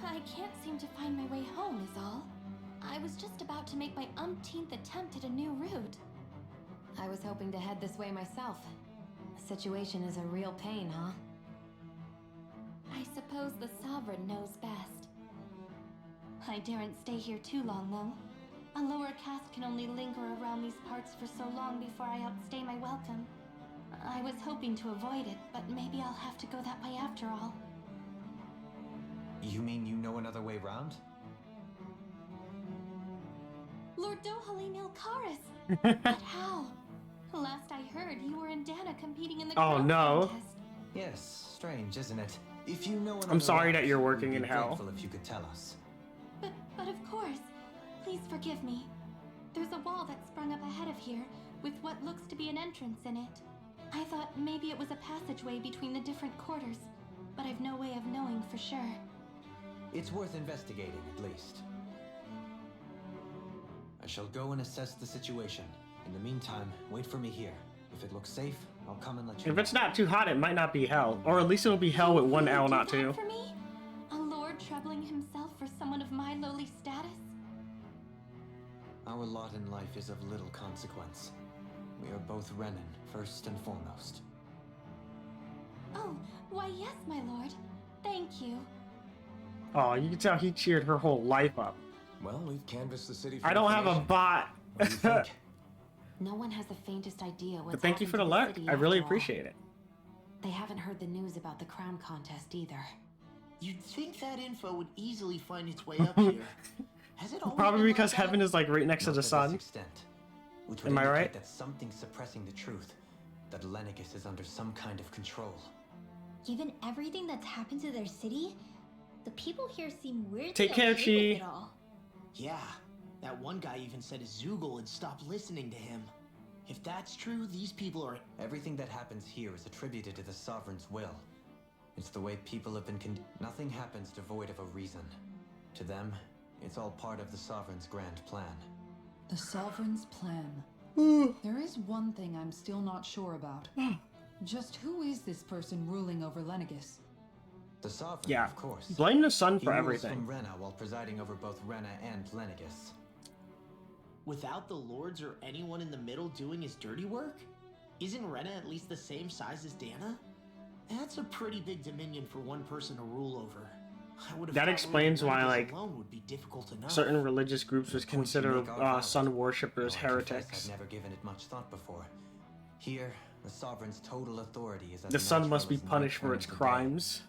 I can't seem to find my way home, is all. I was just about to make my umpteenth attempt at a new route. I was hoping to head this way myself. The situation is a real pain, huh? I suppose the Sovereign knows best. I daren't stay here too long, though. A lower caste can only linger around these parts for so long before I outstay my welcome. I was hoping to avoid it, but maybe I'll have to go that way after all. You mean you know another way round? Lord Dohalim Ilkaris! But how? Last I heard, you were in Dana competing in the Oh, crown no. contest. Yes, strange, isn't it? If you know I'm sorry another that you're route, working we'd in be hell. grateful if you could tell us. But of course. Please forgive me. There's a wall that sprung up ahead of here, with what looks to be an entrance in it. I thought maybe it was a passageway between the different quarters, but I've no way of knowing for sure. It's worth investigating, at least. I shall go and assess the situation. In the meantime, wait for me here. If it looks safe, I'll come and let you If know. it's not too hot, it might not be hell. Or at least it'll be hell with one Will you L, do not that two. for me? A lord troubling himself for someone of my lowly status? Our lot in life is of little consequence. We are both Renan, first and foremost. Oh, why yes, my lord. Thank you. Oh, you can tell he cheered her whole life up. Well, we've canvassed the city for I don't have a information. bot. What do you think? No one has the faintest idea what's But thank you for the happened luck. to the I city really after all. appreciate it. They haven't heard the news about the crown contest either. You'd think that info would easily find its way up here. Has it always Probably been because like that? heaven is like right next to Not the this sun. extent, which would Am I indicate right? that something's suppressing the truth. That Lennigus is under some kind of control. Given everything that's happened to their city, the people here seem weirdly Take care, okay with Chi. it all. Yeah, that one guy even said Zoogle had stopped listening to him. If that's true, these people are... Everything that happens here is attributed to the Sovereign's will. It's the way people have been Nothing happens devoid of a reason. To them, it's all part of the Sovereign's grand plan. The Sovereign's plan. There is one thing I'm still not sure about. Just who is this person ruling over Lennigus? The Sovereign, Yeah. of course. Blame the sun He for rules everything. from Rena while presiding over both Rena and Lennigus. Without the lords or anyone in the middle doing his dirty work? Isn't Rena at least the same size as Dana? That's a pretty big dominion for one person to rule over. I would have That thought explains ruling why, Olympus like, alone would be difficult enough. certain religious groups would consider Make our vows. sun worshippers Though I confess heretics. I've never given it much thought before. Here, the sovereign's total authority is as The sun must be natural as punished night for its turns to day. crimes.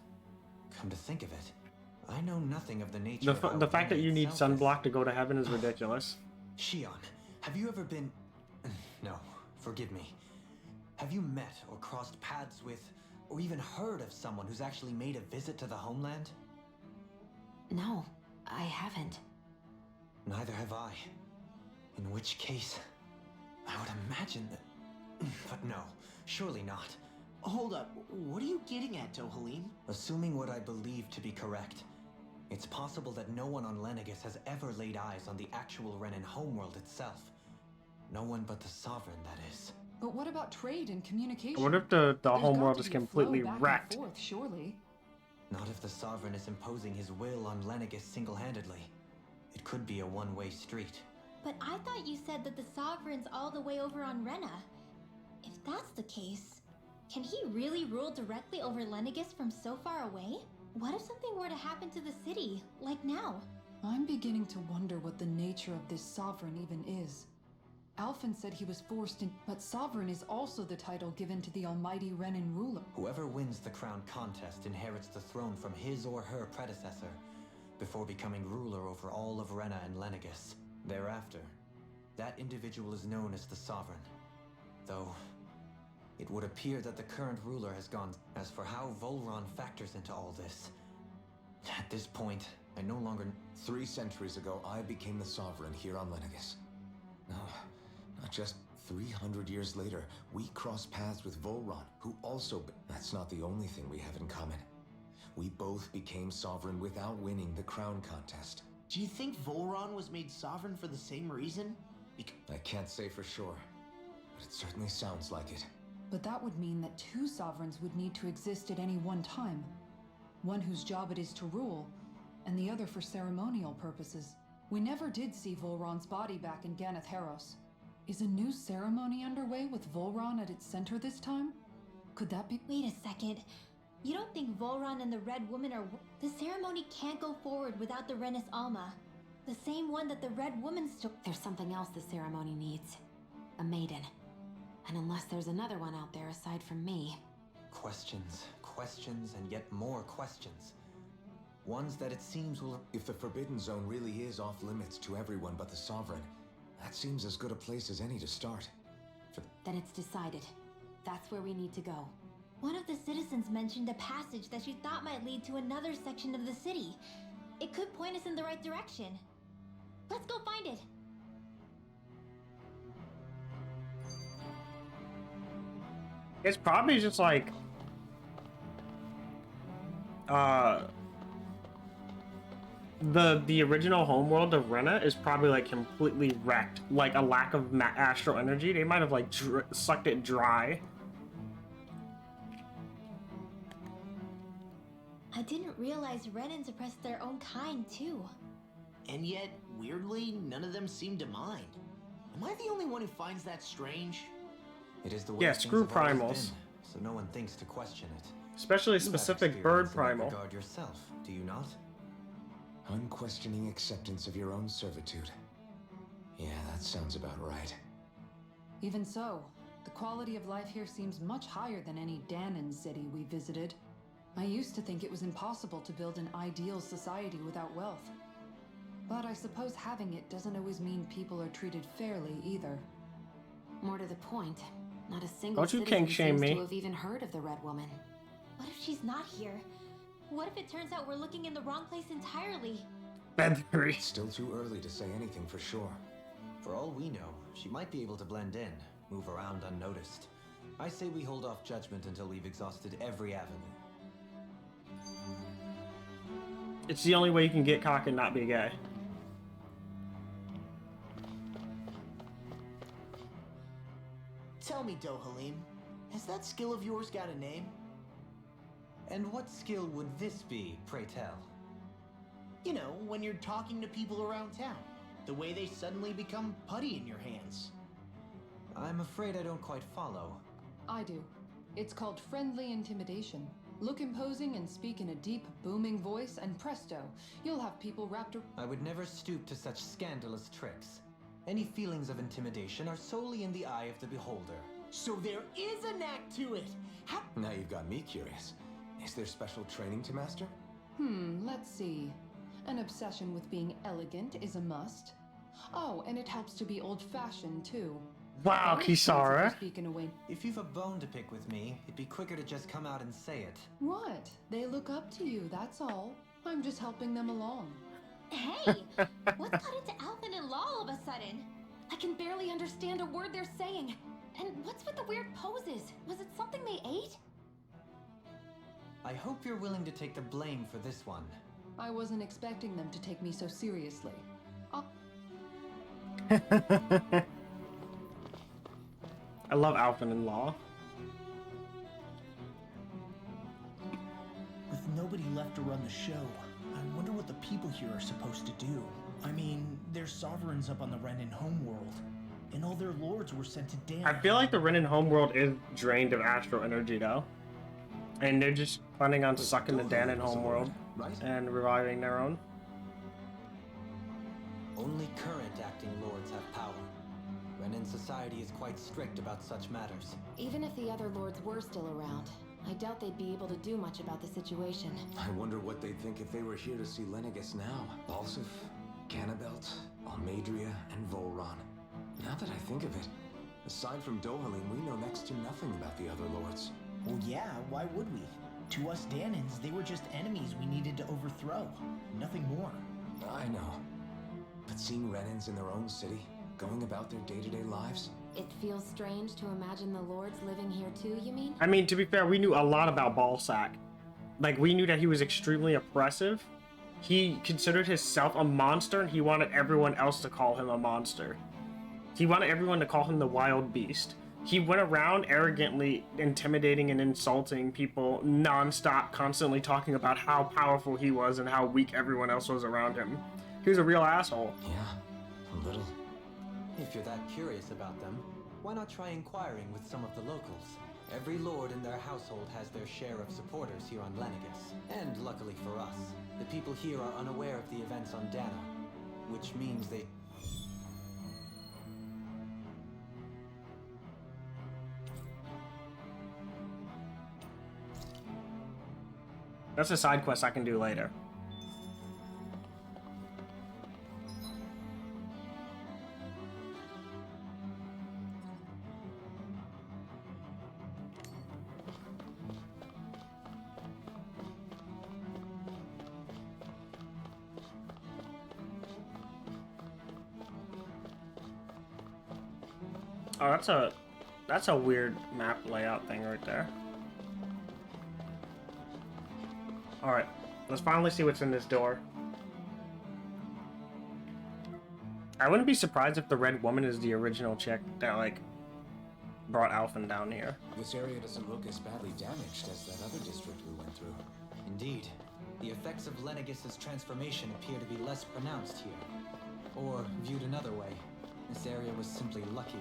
Come to think of it, I know nothing of the nature of how The fact that Rena you need itself is. sunblock to go to heaven is ridiculous. Shion, have you ever been... No, forgive me. Have you met or crossed paths with, or even heard of someone who's actually made a visit to the homeland? No, I haven't. Neither have I. In which case, I would imagine that... But no, surely not. Hold up, what are you getting at, Dohalim? Assuming what I believe to be correct, it's possible that no one on Lenegis has ever laid eyes on the actual Renan homeworld itself. No one but the Sovereign, that is. But what about trade and communication? What if the There's homeworld got to is be a completely flow back and wrecked? forth, surely. Not if the Sovereign is imposing his will on Lenegis single-handedly. It could be a one-way street. But I thought you said that the Sovereign's all the way over on Rena. If that's the case, can he really rule directly over Lenegis from so far away? What if something were to happen to the city, like now? I'm beginning to wonder what the nature of this sovereign even is. Alphen said he was forced in, but sovereign is also the title given to the almighty Renan ruler. Whoever wins the crown contest inherits the throne from his or her predecessor, before becoming ruler over all of Rena and Lenegis. Thereafter, that individual is known as the Sovereign. Though, it would appear that the current ruler has gone. As for how Volron factors into all this, at this point, I no longer... 3 centuries ago, I became the Sovereign here on Lenegis. No, not just 300 years later, we crossed paths with Volron, who also... That's not the only thing we have in common. We both became Sovereign without winning the crown contest. Do you think Volron was made sovereign for the same reason? I can't say for sure, but it certainly sounds like it. But that would mean that 2 sovereigns would need to exist at any one time. One whose job it is to rule, and the other for ceremonial purposes. We never did see Volron's body back in Ganath Haros. Is a new ceremony underway with Volron at its center this time? Could that be— Wait a second. You don't think Volron and the Red Woman are... The ceremony can't go forward without the Renis Alma. The same one that the Red Woman There's something else the ceremony needs. A maiden. And unless there's another one out there aside from me... Questions, questions, and yet more questions. Ones that it seems will... If the Forbidden Zone really is off limits to everyone but the Sovereign, that seems as good a place as any to start. Then it's decided. That's where we need to go. One of the citizens mentioned a passage that she thought might lead to another section of the city. It could point us in the right direction. Let's go find it. It's probably just like the original homeworld of Rena is probably like completely wrecked, like a lack of astral energy. They might have like sucked it dry. I didn't realize Renan suppressed their own kind too. And yet, weirdly, none of them seem to mind. Am I the only one who finds that strange? It is the way Yeah, things screw have always primals. been, so no one thinks to question it. Especially a You have specific bird experience in that primal. regard yourself, do you not? Unquestioning acceptance of your own servitude. Yeah, that sounds about right. Even so, the quality of life here seems much higher than any Danon city we visited. I used to think it was impossible to build an ideal society without wealth. But I suppose having it doesn't always mean people are treated fairly either. More to the point, not a single Don't you citizen kink shame seems me. to have even heard of the Red Woman. What if she's not here? What if it turns out we're looking in the wrong place entirely? Bad theory. It's still too early to say anything for sure. For all we know, she might be able to blend in, move around unnoticed. I say we hold off judgment until we've exhausted every avenue. It's the only way you can get cock and not be gay. Tell me, Dohalim, has that skill of yours got a name? And what skill would this be, pray tell? You know, when you're talking to people around town. The way they suddenly become putty in your hands. I'm afraid I don't quite follow. I do. It's called friendly intimidation. Look imposing and speak in a deep, booming voice, and presto, you'll have people wrapped around. I would never stoop to such scandalous tricks. Any feelings of intimidation are solely in the eye of the beholder. So there is a knack to it. Now you've got me curious. Is there special training to master? Let's see. An obsession with being elegant is a must. Oh, and it helps to be old-fashioned, too. Wow, Kisara. Speak in a way. If you've a bone to pick with me, it'd be quicker to just come out and say it. What? They look up to you, that's all. I'm just helping them along. Hey! What's got into Alvin and Law all of a sudden? I can barely understand a word they're saying. And what's with the weird poses? Was it something they ate? I hope you're willing to take the blame for this one. I wasn't expecting them to take me so seriously. I love Alvin and Law. With nobody left to run the show, I wonder what the people here are supposed to do. I mean, there's sovereigns up on the Renin homeworld, and all their lords were sent to Dana. I feel like the Renin homeworld is drained of astral energy though. And they're just planning on sucking the Danon homeworld and reviving their own. Only current acting lords have power. Renin society is quite strict about such matters. Even if the other lords were still around, I doubt they'd be able to do much about the situation. I wonder what they'd think if they were here to see Lennigus now. Balsif, Cannabelt, Almadria, and Volron. Now that I think of it, aside from Dohalim, we know next to nothing about the other lords. Well, yeah, why would we? To us Danans, they were just enemies we needed to overthrow. Nothing more. I know. But seeing Renins in their own city, going about their day-to-day lives? It feels strange to imagine the lords living here too, you mean? I mean, to be fair, we knew a lot about Balsac. Like, we knew that he was extremely oppressive. He considered himself a monster, and he wanted everyone else to call him a monster. He wanted everyone to call him the wild beast. He went around arrogantly intimidating and insulting people non-stop, constantly talking about how powerful he was and how weak everyone else was around him. He was a real asshole. Yeah, a little. If you're that curious about them, why not try inquiring with some of the locals? Every lord in their household has their share of supporters here on Lennigus. And luckily for us, the people here are unaware of the events on Dana, which means they... That's a side quest I can do later. Oh, that's a weird map layout thing right there. Alright, let's finally see what's in this door. I wouldn't be surprised if the red woman is the original chick that, like, brought Alphen down here. This area doesn't look as badly damaged as that other district we went through. Indeed. The effects of Lennigus' transformation appear to be less pronounced here. Or, viewed another way, this area was simply luckier.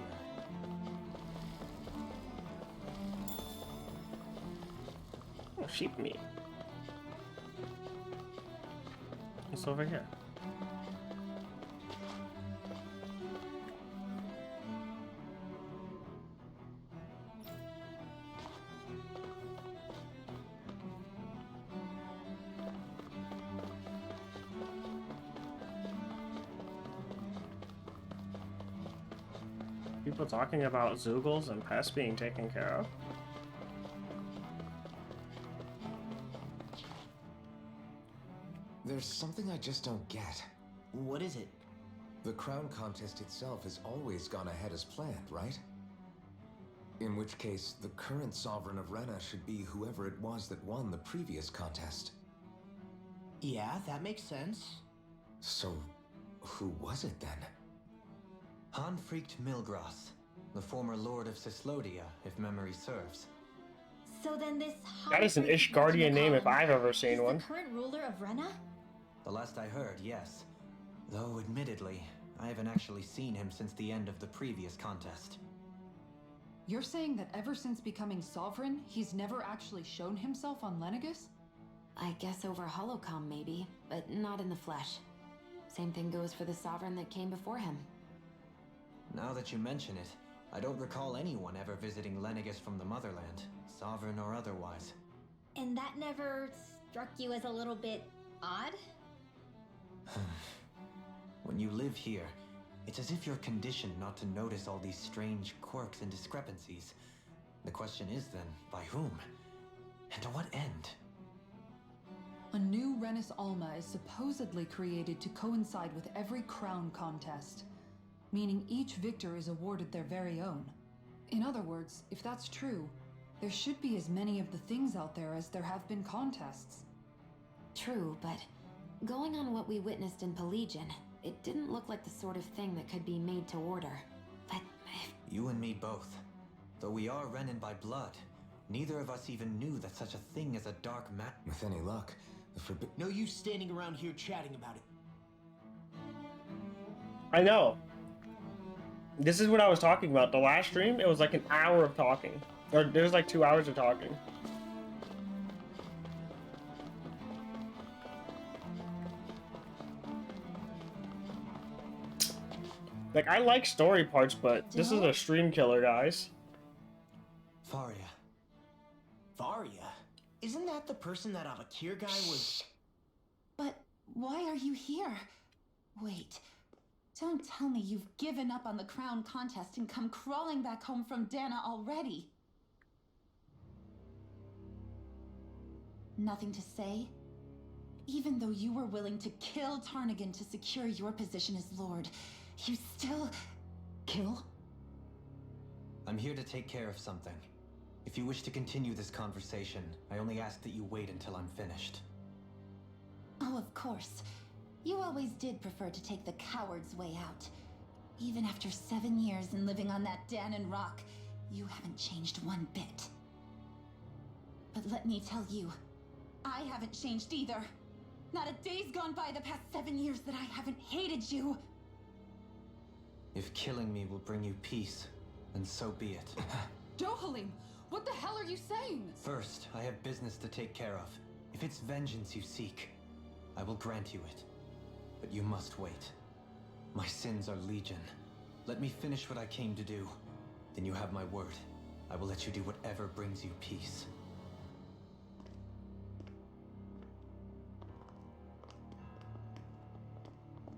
Oh, sheep meat. What's over here? People talking about Zoogles and pests being taken care of. There's something I just don't get. What is it? The crown contest itself has always gone ahead as planned, right? In which case, the current sovereign of Rena should be whoever it was that won the previous contest. Yeah, that makes sense. So, who was it then? Hanfried Milgras, the former lord of Cislodia, if memory serves. So then this... That is an Ishgardian name if I've ever seen one. The current ruler of Rena? The last I heard, yes. Though, admittedly, I haven't actually seen him since the end of the previous contest. You're saying that ever since becoming sovereign, he's never actually shown himself on Lenegus? I guess over holocom maybe, but not in the flesh. Same thing goes for the sovereign that came before him. Now that you mention it, I don't recall anyone ever visiting Lenegus from the motherland, sovereign or otherwise. And that never struck you as a little bit odd? When you live here, it's as if you're conditioned not to notice all these strange quirks and discrepancies. The question is then, by whom? And to what end? A new Renis Alma is supposedly created to coincide with every crown contest, meaning each victor is awarded their very own. In other words, if that's true, there should be as many of the things out there as there have been contests. True, but going on what we witnessed in Pelagian, it didn't look like the sort of thing that could be made to order. But if... You and me both. Though we are Renin by blood, neither of us even knew that such a thing as a dark mat. With any luck, the forbid. No use standing around here chatting about it. I know. This is what I was talking about. The last stream, it was like an hour of talking. Or there was like 2 hours of talking. Like, I like story parts, but this is a stream killer, guys. Faria. Varia? Isn't that the person that Avakir guy was... But why are you here? Wait, don't tell me you've given up on the crown contest and come crawling back home from Dana already. Nothing to say? Even though you were willing to kill Tarnigan to secure your position as Lord, you still... kill? I'm here to take care of something. If you wish to continue this conversation, I only ask that you wait until I'm finished. Oh, of course. You always did prefer to take the coward's way out. Even after 7 years and living on that Danon rock, you haven't changed one bit. But let me tell you, I haven't changed either. Not a day's gone by the past 7 years that I haven't hated you. If killing me will bring you peace, then so be it. Dohalim, what the hell are you saying? First, I have business to take care of. If it's vengeance you seek, I will grant you it. But you must wait. My sins are legion. Let me finish what I came to do. Then you have my word. I will let you do whatever brings you peace.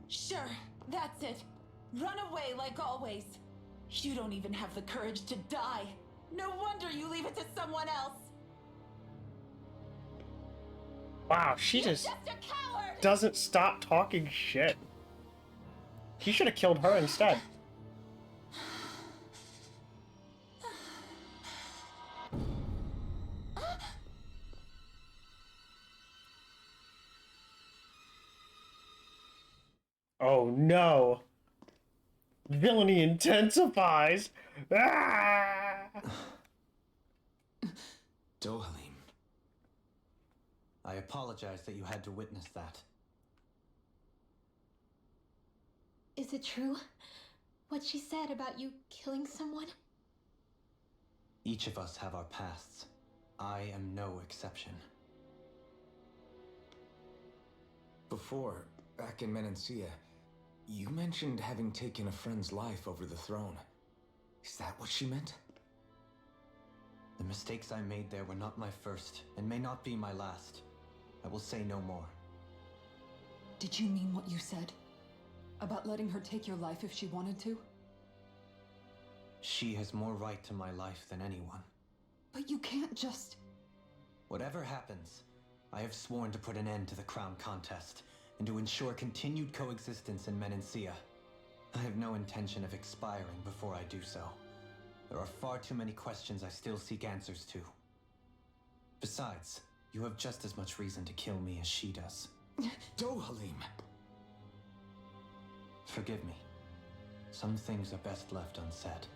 Sure, that's it. Run away like always. You don't even have the courage to die. No wonder you leave it to someone else. Wow, she You're just a coward. doesn't stop talking shit. He should have killed her instead. Oh no! Villainy intensifies! Ah! Dohalim. I apologize that you had to witness that. Is it true? What she said about you killing someone? Each of us have our pasts. I am no exception. Before, back in Menancia, you mentioned having taken a friend's life over the throne. Is that what she meant? The mistakes I made there were not my first, and may not be my last. I will say no more. Did you mean what you said? About letting her take your life if she wanted to? She has more right to my life than anyone. But you can't just... Whatever happens, I have sworn to put an end to the crown contest, and to ensure continued coexistence in Menancia. I have no intention of expiring before I do so. There are far too many questions I still seek answers to. Besides, you have just as much reason to kill me as she does. Dohalim! Forgive me. Some things are best left unsaid.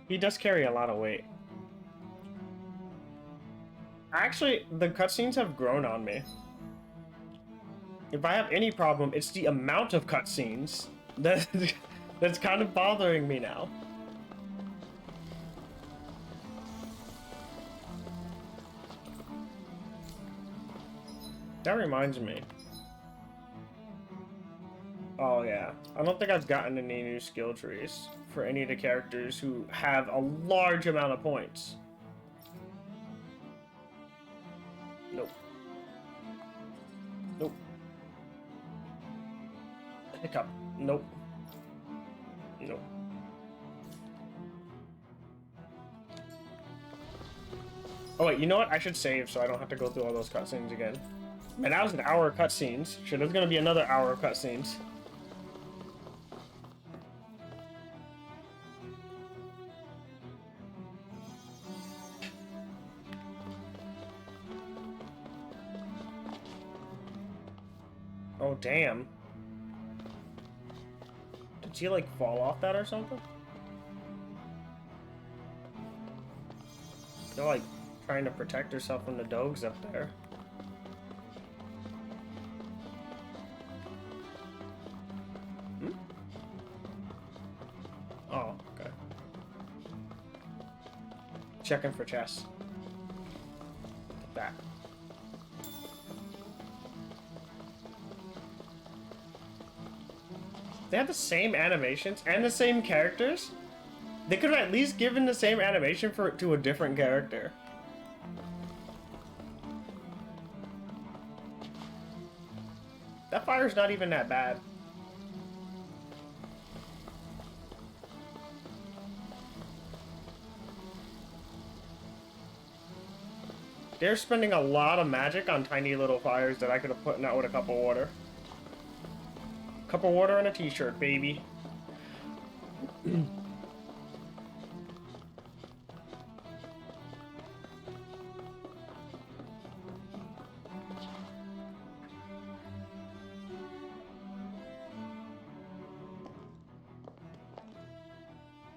He does carry a lot of weight. Actually, the cutscenes have grown on me. If I have any problem, it's the amount of cutscenes that's kind of bothering me now. That reminds me. Oh yeah, I don't think I've gotten any new skill trees for any of the characters who have a large amount of points. Nope. Nope. Hiccup. Nope. Nope. Oh wait, you know what? I should save so I don't have to go through all those cutscenes again. Man, that was an hour of cutscenes. Shit, there's gonna be another hour of cutscenes. Oh, damn. Did she, like, fall off that or something? They're, like, trying to protect herself from the dogs up there. Hmm? Oh, okay. Checking for chests. That. They have the same animations and the same characters? They could have at least given the same animation to a different character. That fire's not even that bad. They're spending a lot of magic on tiny little fires that I could have put out with a cup of water. Cup of water and a t-shirt, baby.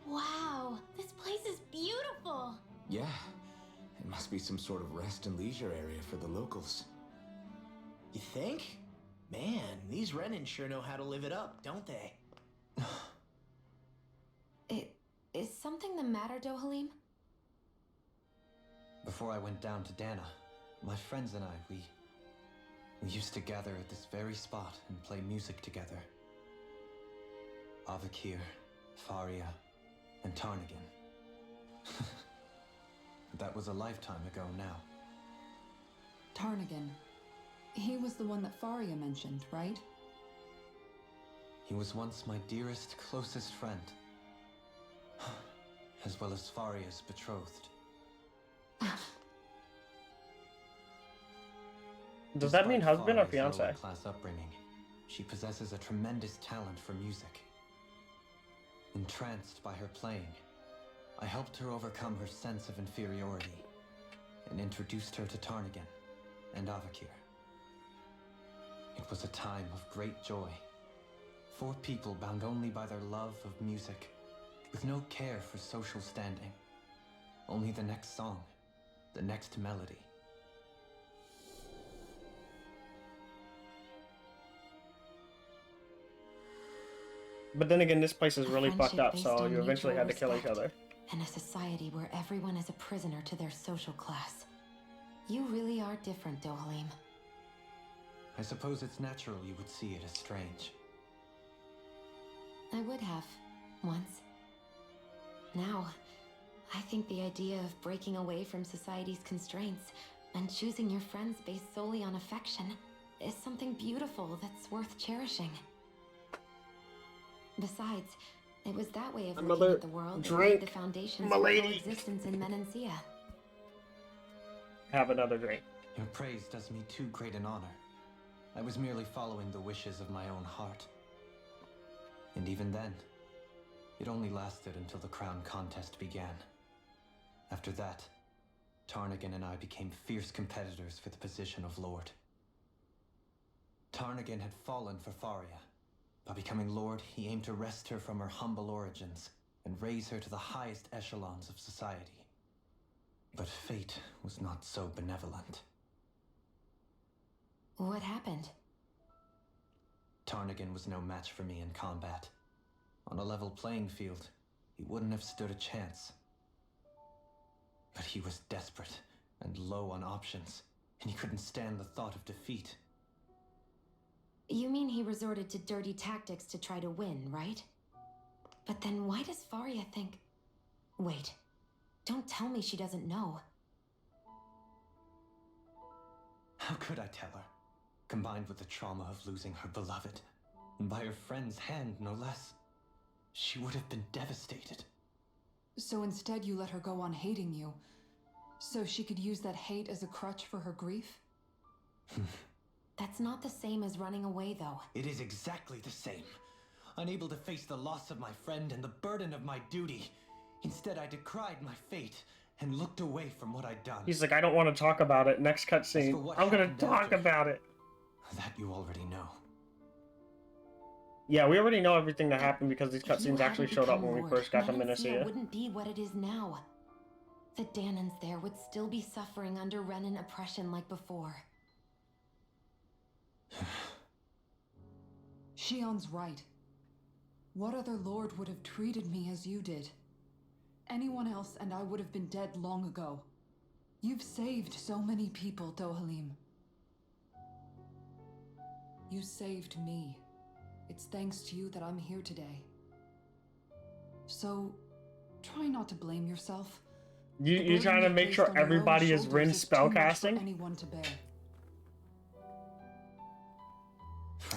Wow, this place is beautiful. Yeah, it must be some sort of rest and leisure area for the locals. You think? Man, these Renin sure know how to live it up, don't they? Is something the matter, Dohalim? Before I went down to Dana, my friends and I, we used to gather at this very spot and play music together. Avakir, Faria, and Tarnigan. That was a lifetime ago now. Tarnigan. He was the one that Faria mentioned, right? He was once my dearest, closest friend. As well as Faria's betrothed. Does that mean husband or Faria's fiance? lower-class upbringing, she possesses a tremendous talent for music. Entranced by her playing, I helped her overcome her sense of inferiority and introduced her to Tarnigan and Avakir. It was a time of great joy. 4 people bound only by their love of music, with no care for social standing. Only the next song, the next melody. But then again, this place is A really fucked friendship up, based so on you eventually mutual had to kill each respect, other. And a society where everyone is a prisoner to their social class. You really are different, Dohalim. I suppose it's natural you would see it as strange. I would have, once. Now, I think the idea of breaking away from society's constraints and choosing your friends based solely on affection is something beautiful that's worth cherishing. Besides, it was that way of looking Another at the world that drink, laid the foundations my for lady. coexistence in Menancia. Have another drink. Your praise does me too great an honor. I was merely following the wishes of my own heart. And even then, it only lasted until the crown contest began. After that, Tarnigan and I became fierce competitors for the position of Lord. Tarnigan had fallen for Faria. By becoming Lord, he aimed to wrest her from her humble origins and raise her to the highest echelons of society. But fate was not so benevolent. What happened? Tarnigan was no match for me in combat. On a level playing field, he wouldn't have stood a chance. But he was desperate and low on options, and he couldn't stand the thought of defeat. You mean he resorted to dirty tactics to try to win, right? But then why does Faria think... Wait, don't tell me she doesn't know. How could I tell her? Combined with the trauma of losing her beloved, and by her friend's hand, no less, she would have been devastated. So instead you let her go on hating you, so she could use that hate as a crutch for her grief? That's not the same as running away, though. It is exactly the same. Unable to face the loss of my friend and the burden of my duty. Instead, I decried my fate and looked away from what I'd done. He's like, I don't want to talk about it. Next cutscene. I'm gonna talk about it. That you already know. Yeah, we already know everything that happened because these cutscenes actually showed up when we first got to Menacia Menacia. wouldn't be what it is now. The Danans there would still be suffering under Renan oppression like before. Shion's right. What other lord would have treated me as you did? Anyone else and I would have been dead long ago. You've saved so many people, Dohalim. You saved me. It's thanks to you that I'm here today. So, try not to blame yourself. You trying to make sure everybody is Rin's spellcasting? Anyone to bear.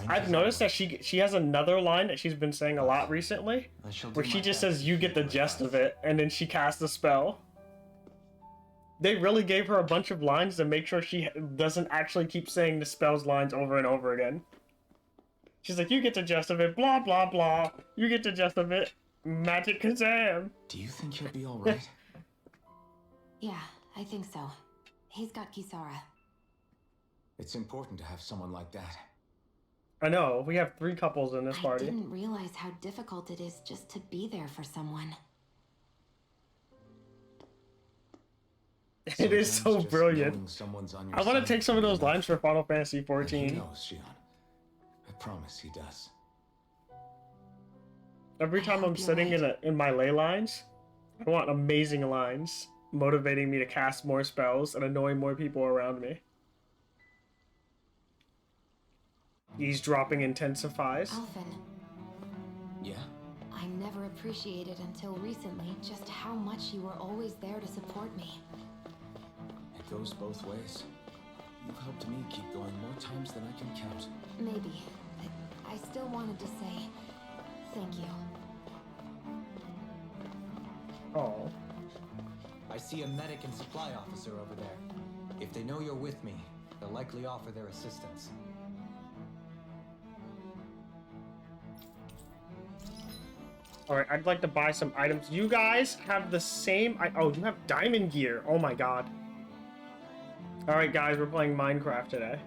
I've noticed that she has another line that she's been saying a lot recently, where she just says, "You get the gist of it," and then she casts a spell. They really gave her a bunch of lines to make sure she doesn't actually keep saying the spell's lines over and over again. She's like, "You get the gist of it, blah blah blah. You get the gist of it, magic kazam." Do you think he'll be alright? Yeah, I think so. He's got Kisara. It's important to have someone like that. I know, we have 3 couples in this party. I didn't realize how difficult it is just to be there for someone. It is so brilliant. I want to take some of those lines for Final Fantasy XIV. He knows, Shion. I promise he does. Every time I'm sitting in my ley lines, I want amazing lines, motivating me to cast more spells and annoy more people around me. Eavesdropping intensifies. Alphen. Yeah? I never appreciated until recently just how much you were always there to support me. It goes both ways. You've helped me keep going more times than I can count. Maybe, but I still wanted to say thank you. Oh. I see a medic and supply officer over there. If they know you're with me, they'll likely offer their assistance. Alright, I'd like to buy some items. You guys have the same... Oh, you have diamond gear. Oh my god. Alright guys, we're playing Minecraft today.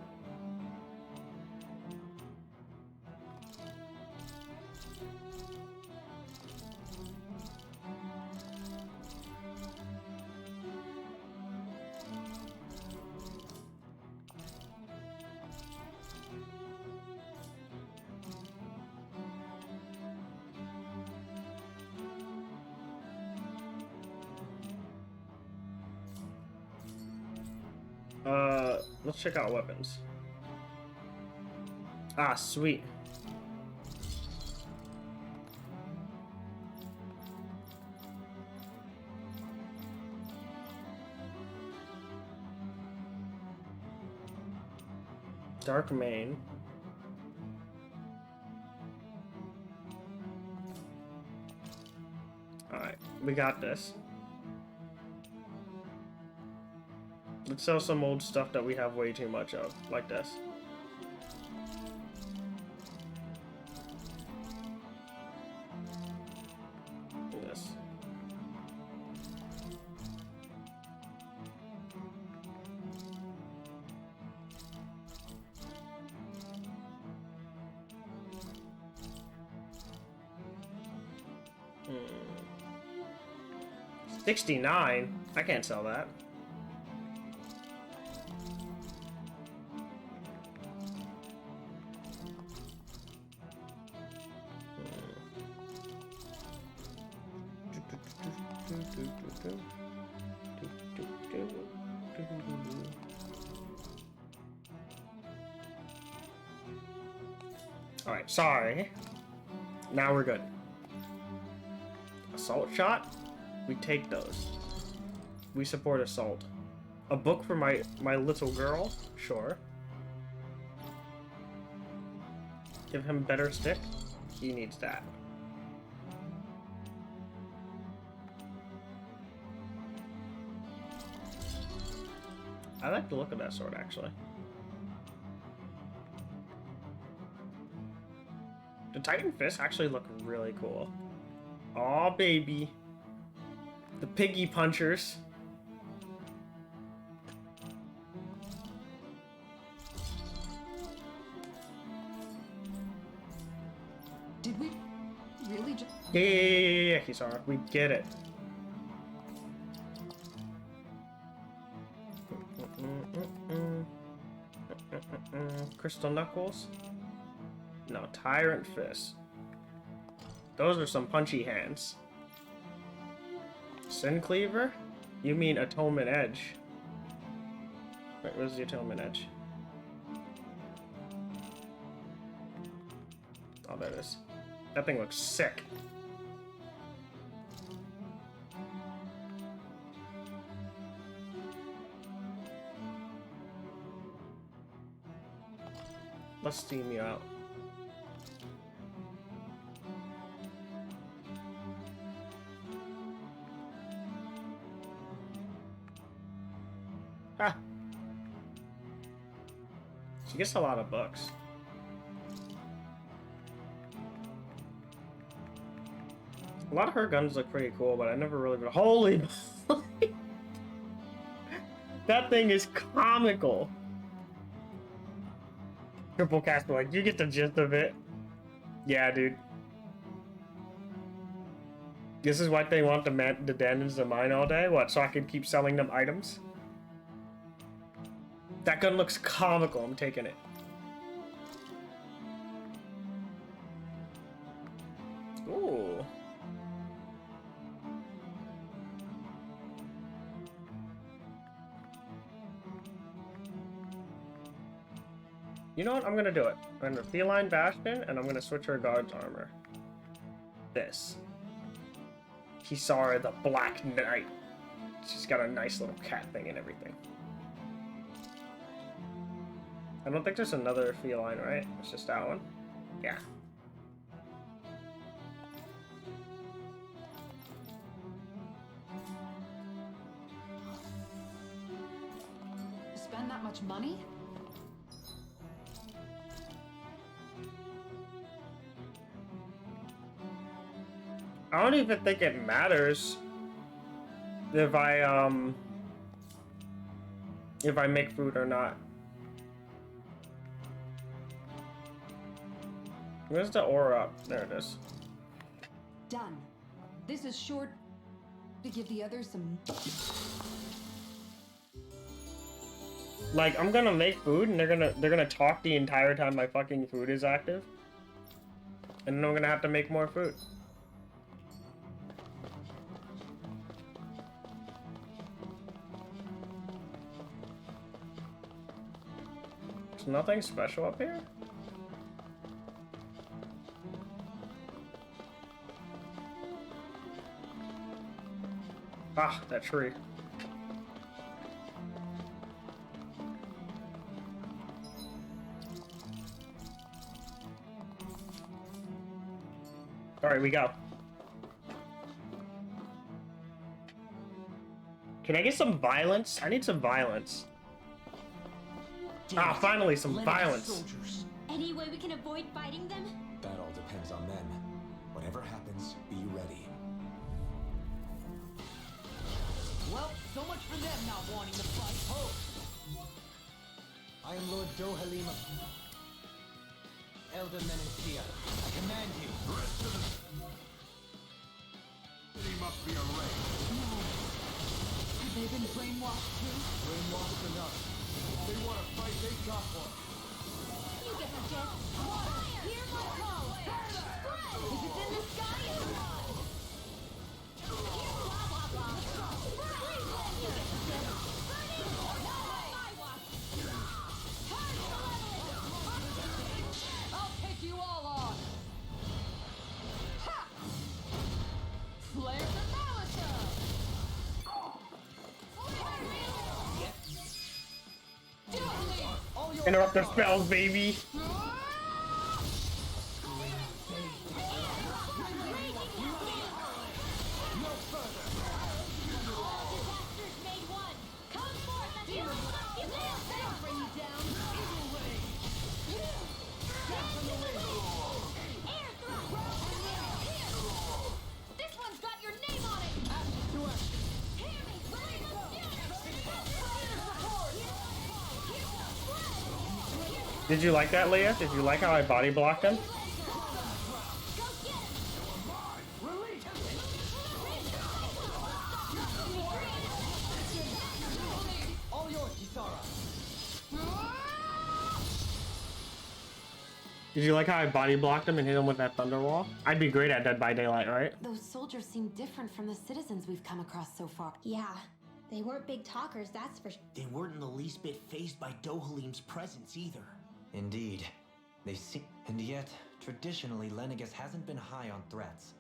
Let's check out weapons. Ah, sweet. Dark Mane. Alright, we got this. Let's sell some old stuff that we have way too much of, like this. Do this. $69? I can't sell that. Alright, sorry. Now we're good. Assault shot? We take those. We support assault. A book for my little girl? Sure. Give him better stick? He needs that. I like the look of that sword, actually. The Titan fists actually look really cool. Aw, baby. The piggy punchers. Did we really just... Yeah, Kisara. We get it. Crystal Knuckles? No, Tyrant Fist. Those are some punchy hands. Sin Cleaver? You mean Atonement Edge. Wait, where's the Atonement Edge? Oh, there it is. That thing looks sick. Let's steam you out. Ha! She gets a lot of books. A lot of her guns look pretty cool, but I never really... Holy... That thing is comical! Triple Casper, like, you get the gist of it. Yeah, dude. This is what they want the Dandans to mine all day? What, so I can keep selling them items? That gun looks comical, I'm taking it. Ooh. You know what? I'm gonna do it. I'm gonna Feline Bastion, and I'm gonna switch her guard's armor. This. Kisara the Black Knight. She's got a nice little cat thing and everything. I don't think there's another feline, right? It's just that one. Yeah. Spend that much money? I don't even think it matters if I make food or not. Where's the ore up? There it is. Done. This is short to give the others some... Like, I'm gonna make food and they're gonna talk the entire time my fucking food is active. And then I'm gonna have to make more food. There's nothing special up here? Ah, that tree. Alright, we go. Can I get some violence? I need some violence. Ah, finally some violence. Any way we can avoid fighting them? That all depends on them. Whatever happens, be ready. Well, so much for them not wanting to fight. Oh. I am Lord Dohalima. Elder Menancia, I command you. The rest of the city must be arrayed. Have they been brainwashed too? Brainwashed enough. If they want to fight, they got one. You get the gist. Hear my call. If it's in the sky, it's on. Here's lava. Interrupt the spells, baby. Did you like that, Leah? Did you like how I body blocked him? Did you like how I body blocked him and hit him with that thunder wall? I'd be great at Dead by Daylight, right? Those soldiers seem different from the citizens we've come across so far. Yeah, they weren't big talkers, that's for sure. They weren't in the least bit fazed by Dohalim's presence either. Indeed. They seem... And yet, traditionally, Lenegis hasn't been high on threats.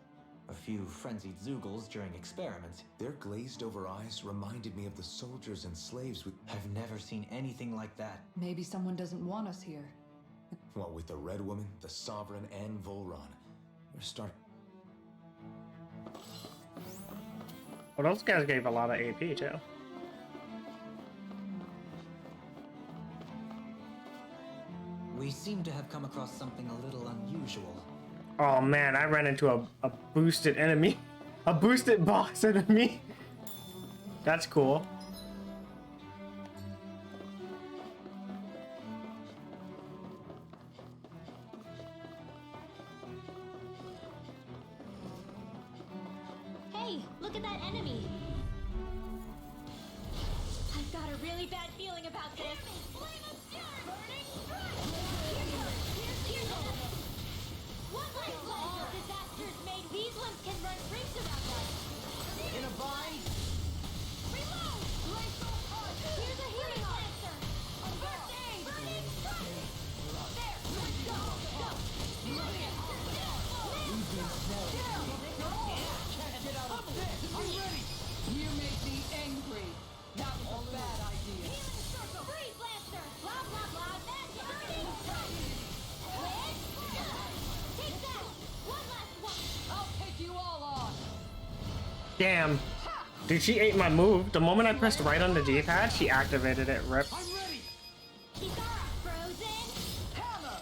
A few frenzied Zoogles during experiments. Their glazed-over eyes reminded me of the soldiers and slaves we... I've never seen anything like that. Maybe someone doesn't want us here. What with the Red Woman, the Sovereign, and Volron. We're start... Well, those guys gave a lot of AP, too. We seem to have come across something a little unusual. Oh man, I ran into a boosted enemy. A boosted boss enemy. That's cool. Hey, look at that enemy. I've got a really bad feeling about this. What like all disasters made these ones can run rings around us. In a bind? Reload! Here's a healing lancer. A first aid. Burning strike. There, let's go. Go. I'm ready! You make me angry. That was a bad idea. Healing circle. Freeze lancer. Blah blah blah. Magic. Burning strike. Wait. Take that. One last one. I'll take you all on. Damn. Dude, she ate my move. The moment I pressed right on the D-pad, she activated it. Rip. I'm ready! Kisara, frozen. Hammer!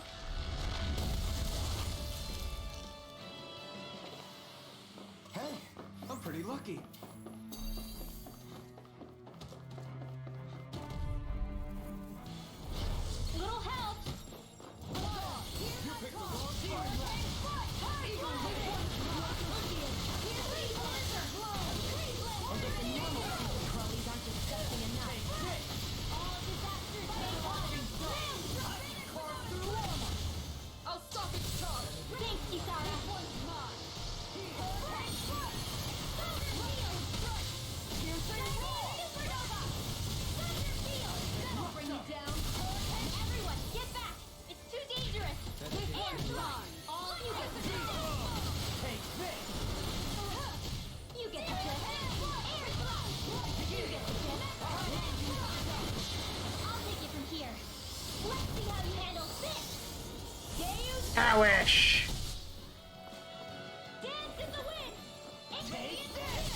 Hey, I'm pretty lucky. Little help. I'll stop its charge. Thanks, Kisara. Bring me down. Everyone, get back! It's too dangerous! Air strike! All you get the Take this! You get the drift! Air strike! You get the drift! I'll take it from here. Let's see how you handle this! Deus Owish. Dance in the wind! Take this!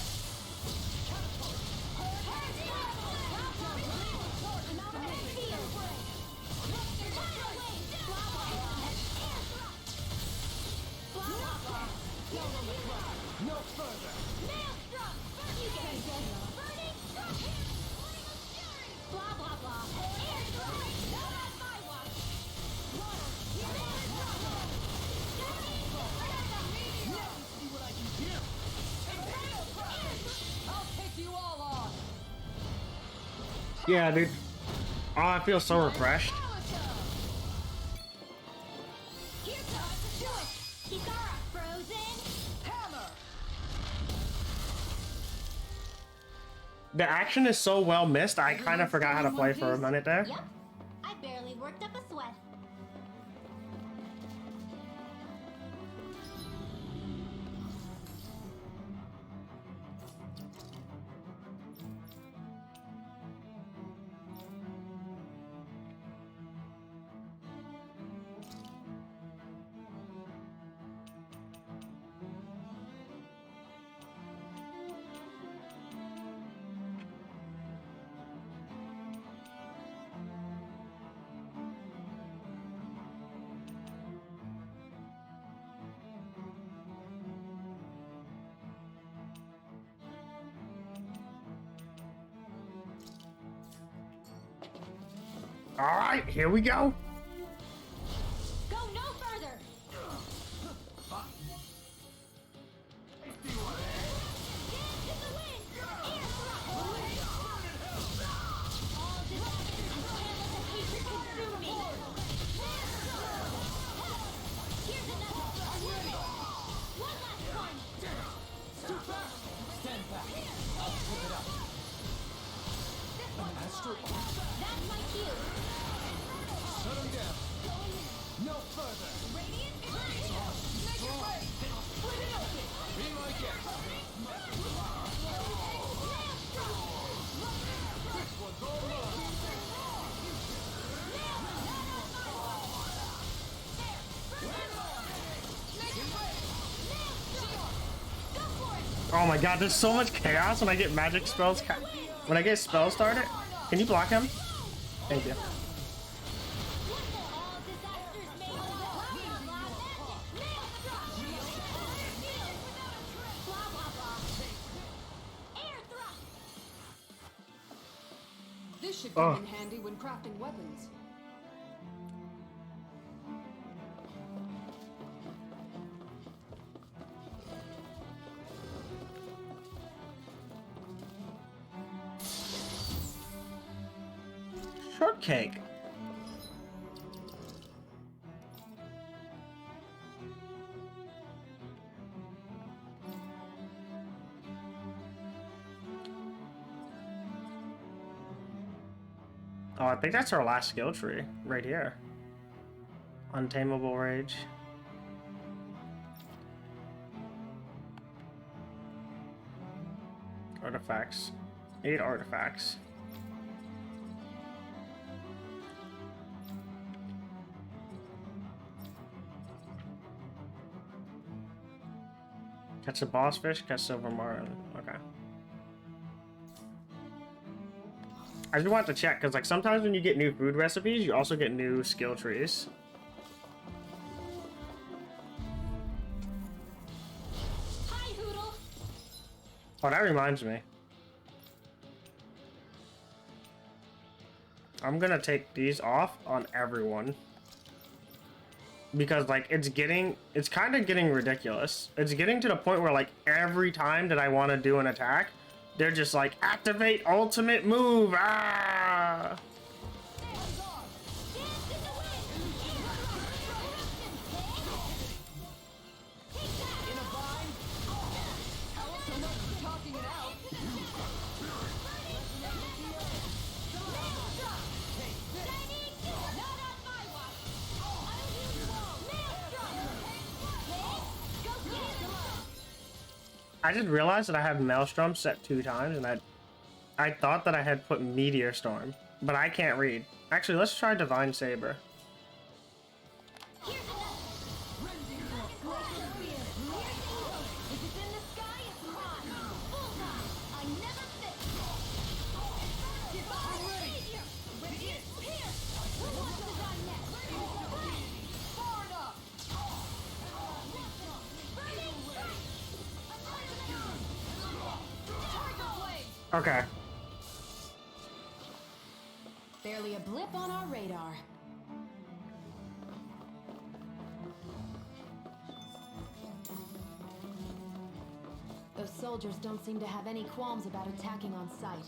No further! Blah blah blah. Air strike! Not on my watch! See what I can do. I'll take you all on. Yeah, dude. Oh, I feel so refreshed. Here comes do it! Kisara, frozen! Hammer. The action is so well missed, I kind of forgot how to play for a minute there. Yep. I barely worked up a sweat. All right, here we go. Go no further. That's my cue. Shut him down. No further. Radiant is here. Make it way. Split it open. Be my guest. This one's all mine. Oh my god, there's so much chaos when I get magic spells. When I get spell started. Can you block him? Thank you. This should come in handy when crafting weapons. Shortcake. Oh, I think that's our last skill tree right here. Untamable Rage. Artifacts. 8 artifacts. Catch a boss fish, catch silver marlin. Okay. I just want to check because, like, sometimes when you get new food recipes, you also get new skill trees. Hi, Hoodle. Oh, that reminds me. I'm gonna take these off on everyone. Because, like, it's kind of getting ridiculous. It's getting to the point where, like, every time that I want to do an attack, they're just like, activate ultimate move, ah! I just realized that I have Maelstrom set 2 times, and I thought that I had put Meteor Storm, but I can't read. Actually, let's try Divine Saber. Okay. Barely a blip on our radar. Those soldiers don't seem to have any qualms about attacking on sight.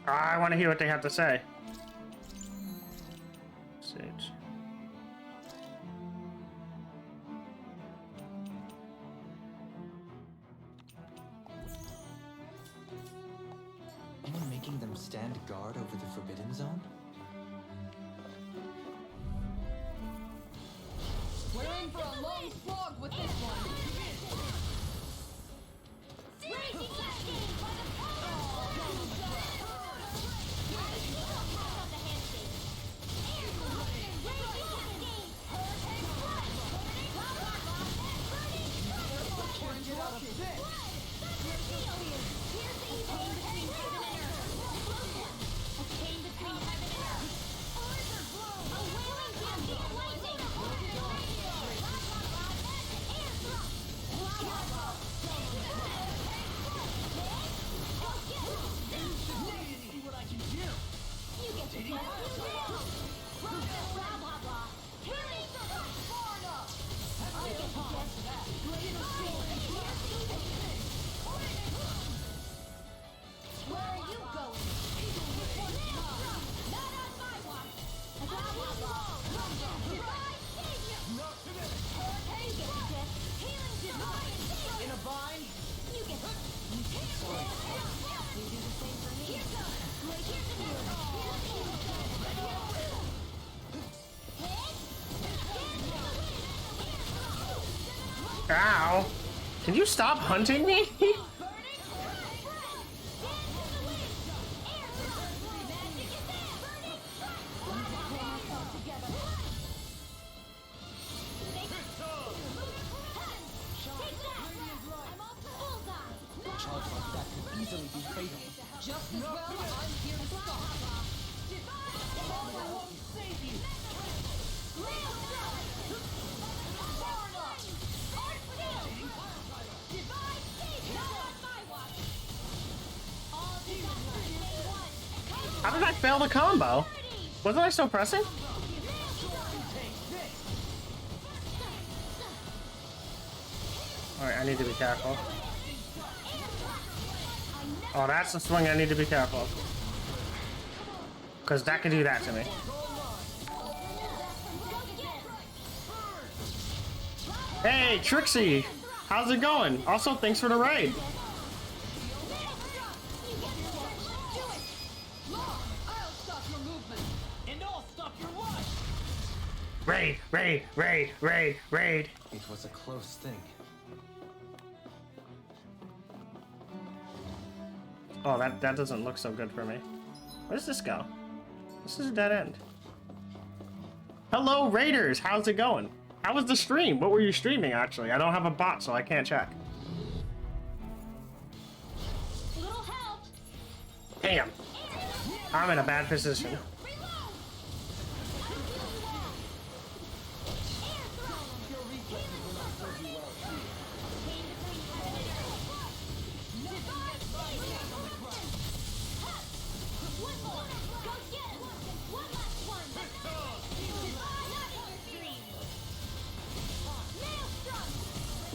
I want to hear what they have to say. Sage. Anyone making them stand guard over the Forbidden Zone? We're in for a long slog with this one. Ow! Can you stop hunting me? Just as well, I'm here to stop. Power won't save you. How did I fail the combo? Wasn't I still pressing? Alright, I need to be careful. Oh, that's the swing I need to be careful of. Because that could do that to me. Hey, Trixie! How's it going? Also, thanks for the raid. Raid. It was a close thing. Oh, that doesn't look so good for me. Where does this go? This is a dead end. Hello, Raiders! How's it going? How was the stream? What were you streaming, actually? I don't have a bot, so I can't check. Damn. I'm in a bad position.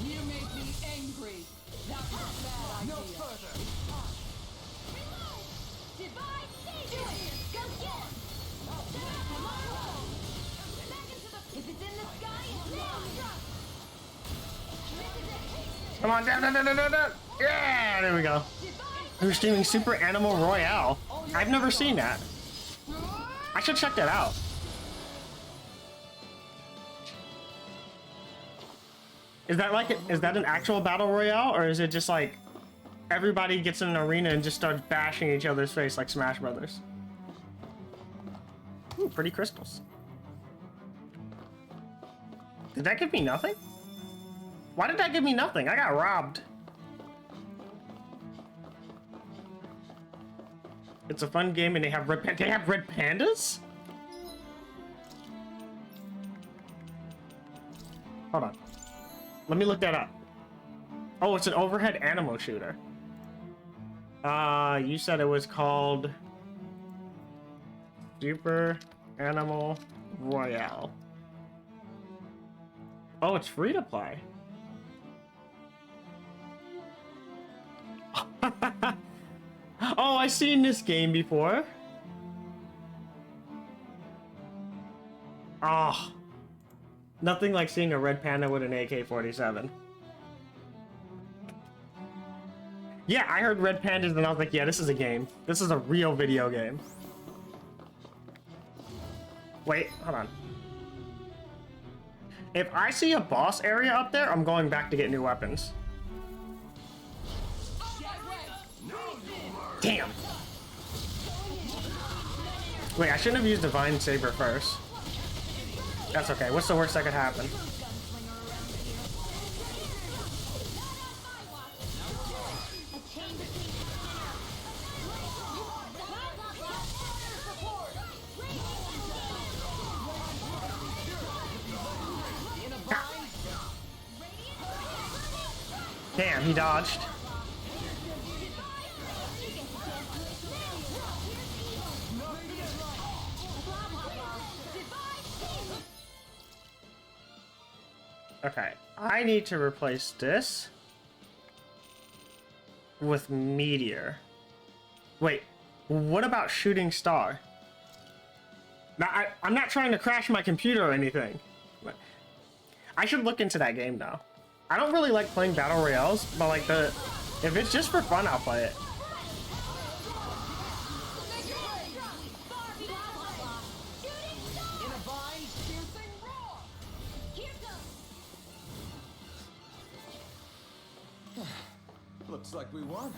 You make me angry. That was a bad idea. No further. Come on, down. Yeah, there we go. Who's streaming Super Animal Royale? I've never seen that. I should check that out. Is that an actual battle royale, or is it just like everybody gets in an arena and just starts bashing each other's face like Smash Brothers? Ooh, pretty crystals. Did that give me nothing? Why did that give me nothing? I got robbed. It's a fun game, and they have red pandas? Hold on. Let me look that up. Oh, it's an overhead animal shooter. You said it was called Super Animal Royale. Oh, it's free to play. Oh, I've seen this game before. Oh. Nothing like seeing a red panda with an AK-47. Yeah, I heard red pandas and I was like, yeah, this is a game. This is a real video game. Wait, hold on. If I see a boss area up there, I'm going back to get new weapons. Damn. Wait, I shouldn't have used Divine Saber first. That's okay. What's the worst that could happen? Damn, he dodged. Okay, I need to replace this with Meteor. Wait, what about Shooting Star? Now, I'm not trying to crash my computer or anything. I should look into that game now. I don't really like playing battle royales, but like the If it's just for fun, I'll play it. Looks like we won.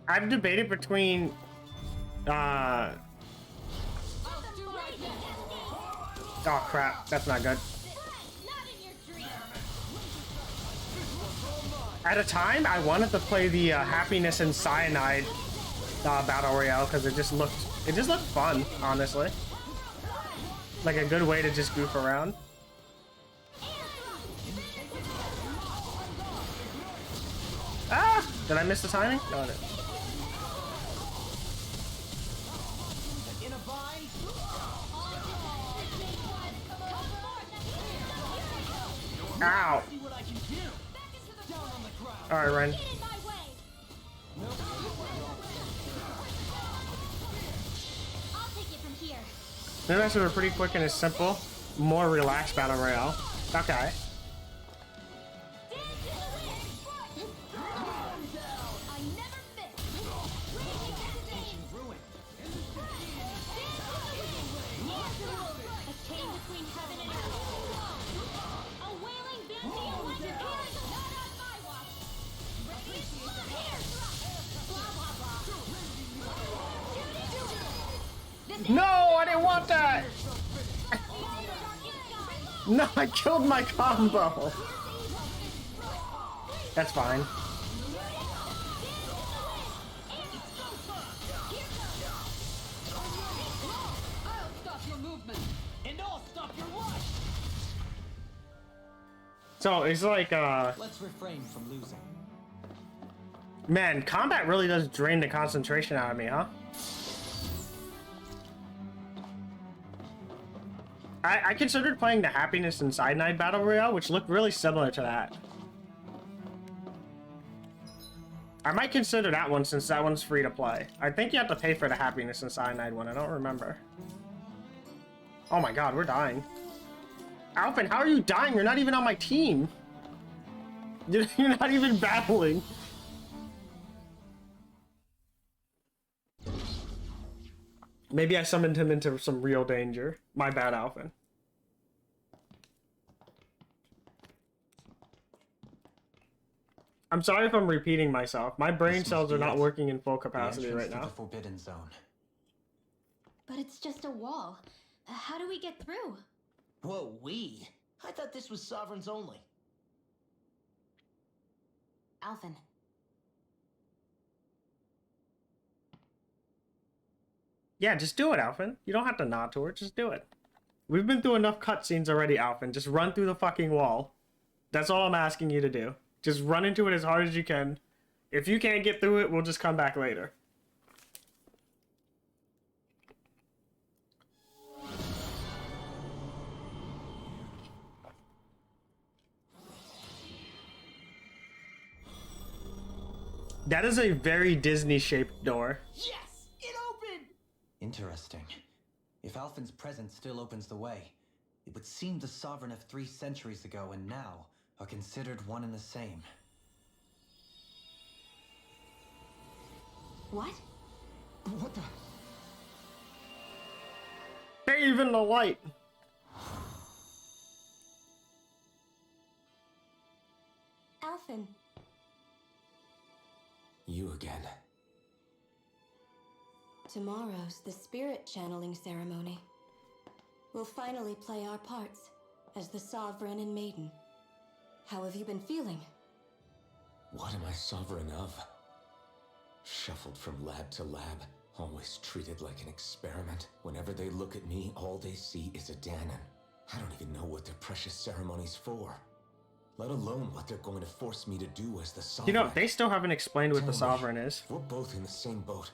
I've debated between oh crap, that's not good. At a time, I wanted to play the Happiness and Cyanide Battle Royale because it just looked fun, honestly. Like a good way to just goof around. Ah! Did I miss the timing? No, I didn't. Ow! Alright, Ren. The rest of it are pretty quick and it's simple. More relaxed battle royale. Okay. No, I didn't want that! No, I killed my combo! That's fine. I'll stop your movement, and I'll stop your watch. So, it's like, Let's refrain from losing. man, combat really does drain the concentration out of me, huh? I considered playing the Happiness and Cyanide Battle Royale, which looked really similar to that. I might consider that one since that one's free to play. I think you have to pay for the Happiness and Cyanide one. I don't remember. Oh my god, we're dying. Alphen, how are you dying? You're not even on my team. You're not even battling. Maybe I summoned him into some real danger. My bad, Alphen. I'm sorry if I'm repeating myself. My brain cells are not working in full capacity right now. The Forbidden Zone. But it's just a wall. How do we get through? Whoa, we? I thought this was sovereigns only. Alphen. Yeah, just do it, Alphen. You don't have to nod to her. Just do it. We've been through enough cutscenes already, Alphen. Just run through the fucking wall. That's all I'm asking you to do. Just run into it as hard as you can. If you can't get through it, we'll just come back later. That is a very Disney-shaped door. Yes! It opened! Interesting. If Alphen's presence still opens the way, it would seem the Sovereign of 3 centuries ago and now are considered one and the same. What? What the? Bathe in the light. Alphen. You again. Tomorrow's the spirit channeling ceremony. We'll finally play our parts as the Sovereign and Maiden. How have you been feeling? What am I sovereign of? Shuffled from lab to lab, always treated like an experiment. Whenever they look at me, all they see is a Danon. I don't even know what their precious ceremony's for. Let alone what they're going to force me to do as the Sovereign. You know, they still haven't explained what Tell the me, Sovereign is. We're both in the same boat.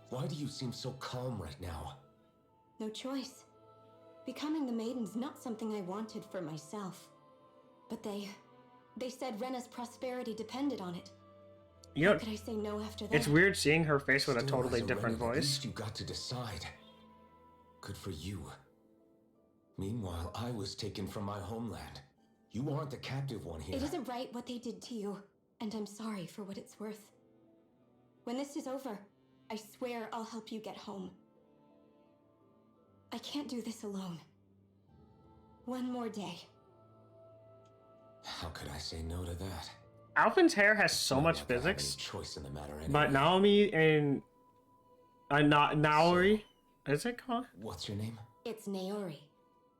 Why do you seem so calm right now? No choice. Becoming the Maiden's not something I wanted for myself. But they said Rena's prosperity depended on it. You know, How could I say no after that? it's weird seeing her face with a Still, totally as different Renan, at voice. least you got to decide. Good for you. Meanwhile, I was taken from my homeland. You aren't the captive one here. It isn't right what they did to you, and I'm sorry for what it's worth. When this is over, I swear I'll help you get home. I can't do this alone. One more day. How could I say no to that? Alphen's hair has so much Not that I have any physics, choice in the matter anyway. but Naomi and Naori, is it called? What's your name? It's Naori.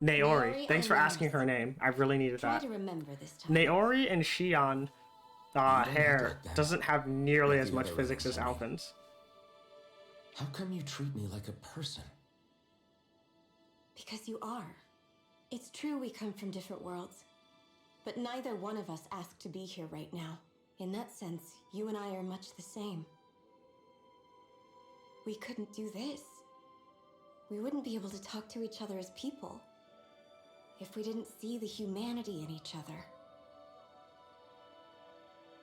Naori. Thanks for I'm asking Naori. her name. I really needed Try that. to remember this time. Naori and Shion don't hair look like them. doesn't have nearly Like as the much other physics as ones, I mean. Alphen's. How come you treat me like a person? Because you are. It's true we come from different worlds, but neither one of us asked to be here right now. In that sense, you and I are much the same. We couldn't do this. We wouldn't be able to talk to each other as people if we didn't see the humanity in each other.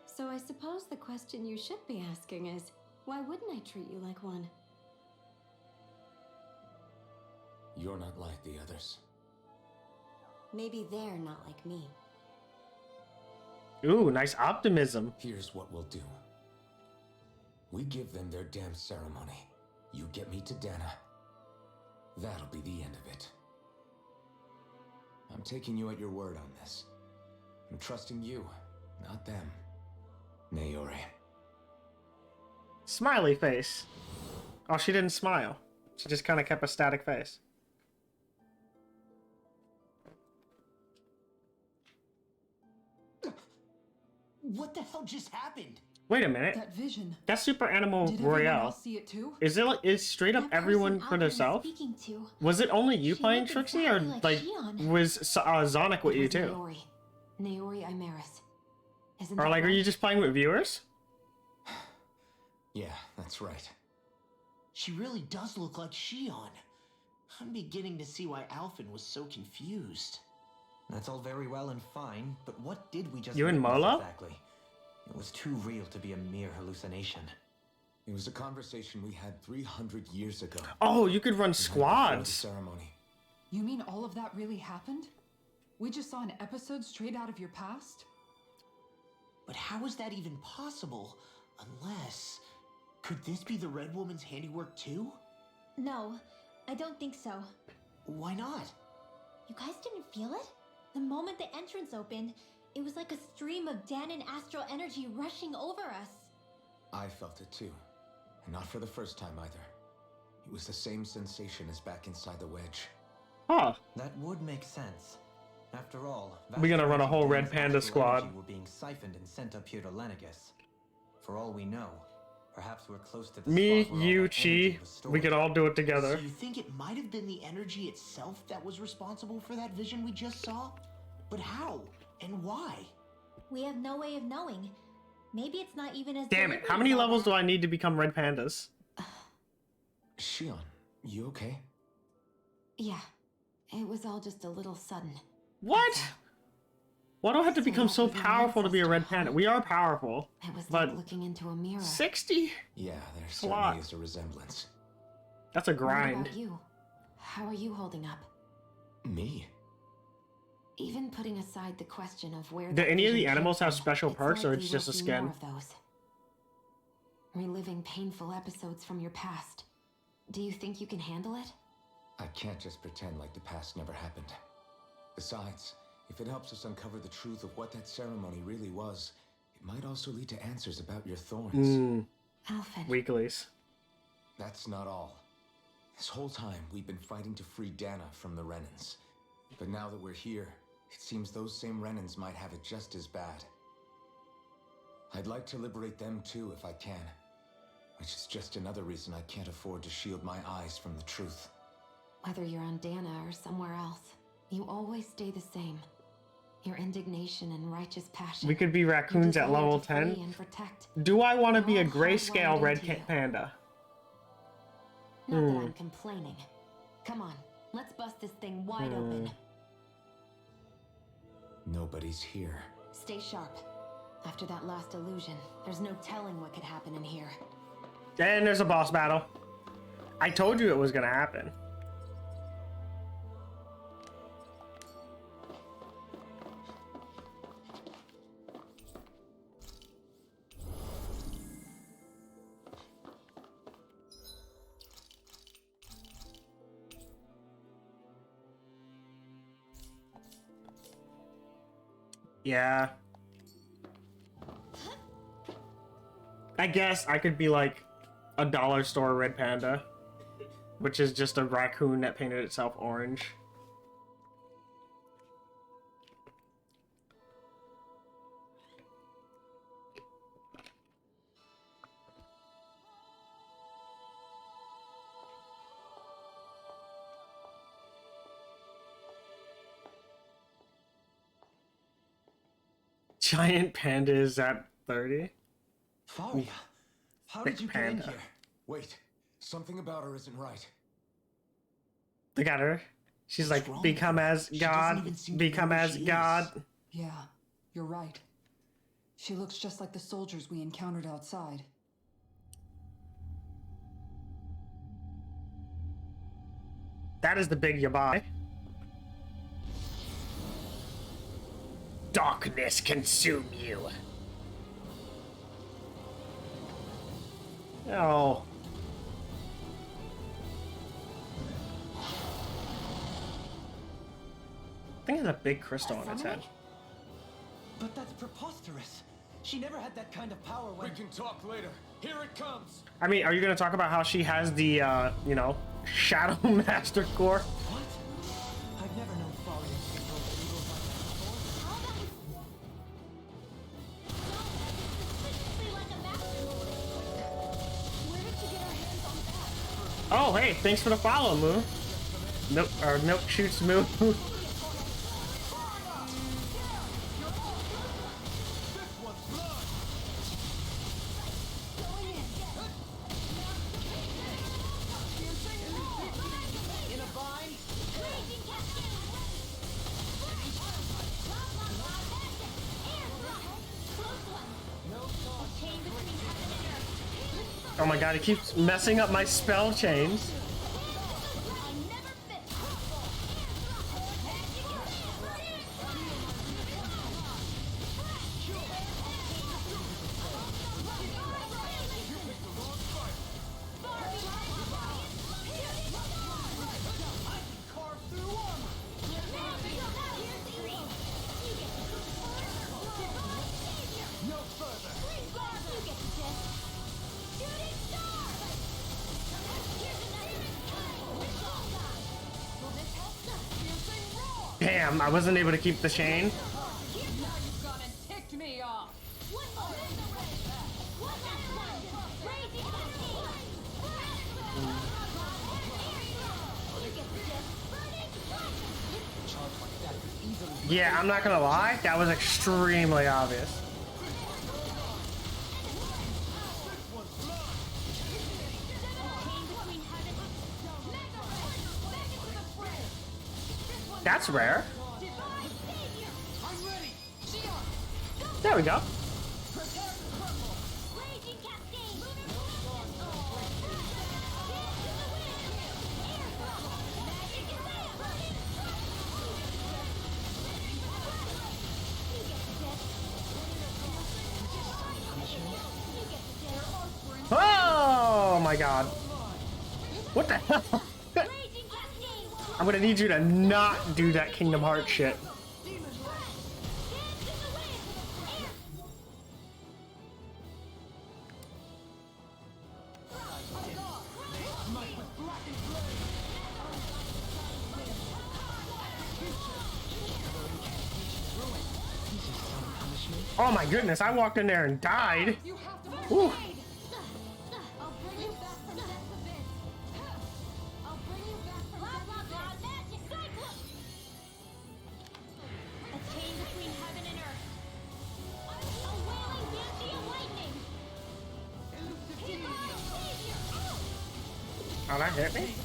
So I suppose the question you should be asking is, why wouldn't I treat you like one? You're not like the others. Maybe they're not like me. Ooh, nice optimism. Here's what we'll do. We give them their damn ceremony. You get me to Dana. That'll be the end of it. I'm taking you at your word on this. I'm trusting you, not them. Naori. Smiley face. Oh, she didn't smile. She just kind of kept a static face. What the hell just happened? Wait a minute. That vision. That's Super Animal Did everyone Royale. else see it too? Is it like, is straight up That everyone person for Alvin was themselves? speaking to. Was it only you She playing looked Trixie, or exactly like like Shion. was Zonic with It you was too? Naori Imaris. Isn't Or that like, are right? you just playing with viewers? Yeah, that's right. She really does look like Shion. I'm beginning to see why Alphen was so confused. That's all very well and fine, but what did we just You and witness Mola? exactly? It was too real to be a mere hallucination. It was a conversation we had 300 years ago. Oh, you could run the night before the squads. ceremony. You mean all of that really happened? We just saw an episode straight out of your past? But how is that even possible? Unless... Could this be the Red Woman's handiwork too? No, I don't think so. Why not? You guys didn't feel it? The moment the entrance opened, it was like a stream of Danon astral energy rushing over us. I felt it too. And not for the first time either. It was the same sensation as back inside the wedge. Huh. That would make sense. After all, We're gonna run a whole Red Dan's Panda astral squad. energy were being siphoned and sent up here to Lenegus. For all we know, perhaps we're close to the Me, spot where all you, that energy Chi, was stored. we could all do it together. So you think it might have been the energy itself that was responsible for that vision we just saw? But how? And why? We have no way of knowing. Maybe it's not even as Damn it, deliberate how many as all levels that. do I need to become Red Pandas? Shion, you okay? Yeah, it was all just a little sudden. What? Why do I have to So become that so was an powerful to be a ancestor, Red huh? Panda? We are powerful. It was But like looking into a mirror. 60? Yeah, there a lot. certainly is a resemblance. That's a What grind. about you? How are you holding up? Me? Even putting aside the question of where Do that any of the vision came animals have from, special it's perks, or likely it's just a we'll see skin? more of those. Reliving painful episodes from your past. Do you think you can handle it? I can't just pretend like the past never happened. Besides, if it helps us uncover the truth of what that ceremony really was, it might also lead to answers about your thorns. Alphen. Weeklies. That's not all. This whole time, we've been fighting to free Dana from the Renans. But now that we're here, it seems those same Renans might have it just as bad. I'd like to liberate them too if I can. Which is just another reason I can't afford to shield my eyes from the truth. Whether you're on Dana or somewhere else, you always stay the same. Your indignation and righteous passion. We could be your raccoons at desire level to free 10. and protect. Do I want to be a All grayscale hardwired Red into you. Panda? Not that I'm complaining. Come on, let's bust this thing wide open. Nobody's here. Stay sharp. After that last illusion, there's no telling what could happen in here. And there's a boss battle. I told you it was gonna happen. Yeah. I guess I could be like a dollar store red panda, which is just a raccoon that painted itself orange. Giant panda is at 30. Faria, how did you get in here? Wait, something about her isn't right. Look at her. She's What's like, wrong become with her? as She doesn't God, even seem to become know who as she is. God. Yeah, you're right. She looks just like the soldiers we encountered outside. That is the big yabai. Darkness consume you. Oh. I think it's a big crystal on its head. But that's preposterous. She never had that kind of power when... We can talk later. Here it comes. I mean, are you gonna talk about how she has the, you know, Shadow Master Core? What? I've never known Faria to control the evil like Where did you get our hands on that? Oh, hey, thanks for the follow, Moo. Nope, or Milk shoots Moo. Oh my god, it keeps messing up my spell chains. Damn, I wasn't able to keep the chain. Now you've gone and ticked me off. Yeah, I'm not gonna lie, that was extremely obvious. That's rare. There we go. Oh my god. What the hell? I'm gonna need you to not do that Kingdom Hearts shit. Oh my goodness, I walked in there and died. Ooh. Oh, that hit me?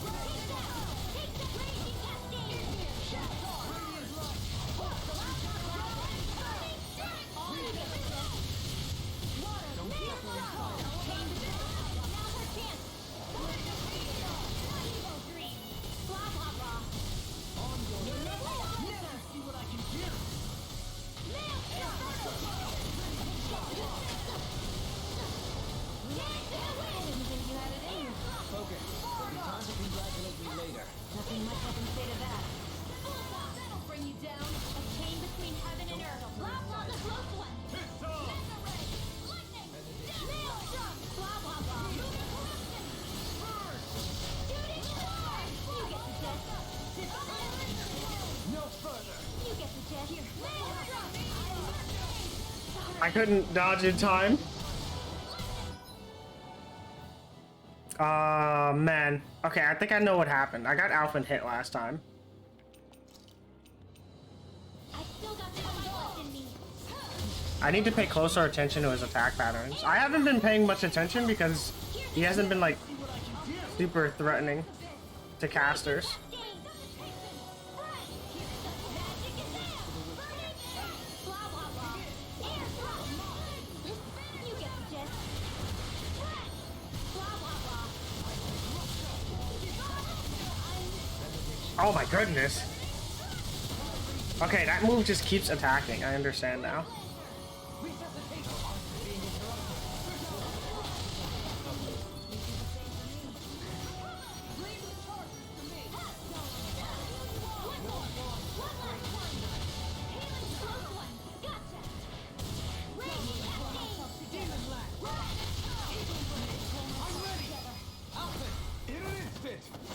Nothing much I can say to that. That'll bring you down. A chain between heaven and earth. Blah, blah. I couldn't dodge in time. Man. Okay, I think I know what happened. I got Alpha hit last time. I need to pay closer attention to his attack patterns. I haven't been paying much attention because he hasn't been like super threatening to casters. Oh my goodness. Okay, that move just keeps attacking. I understand now.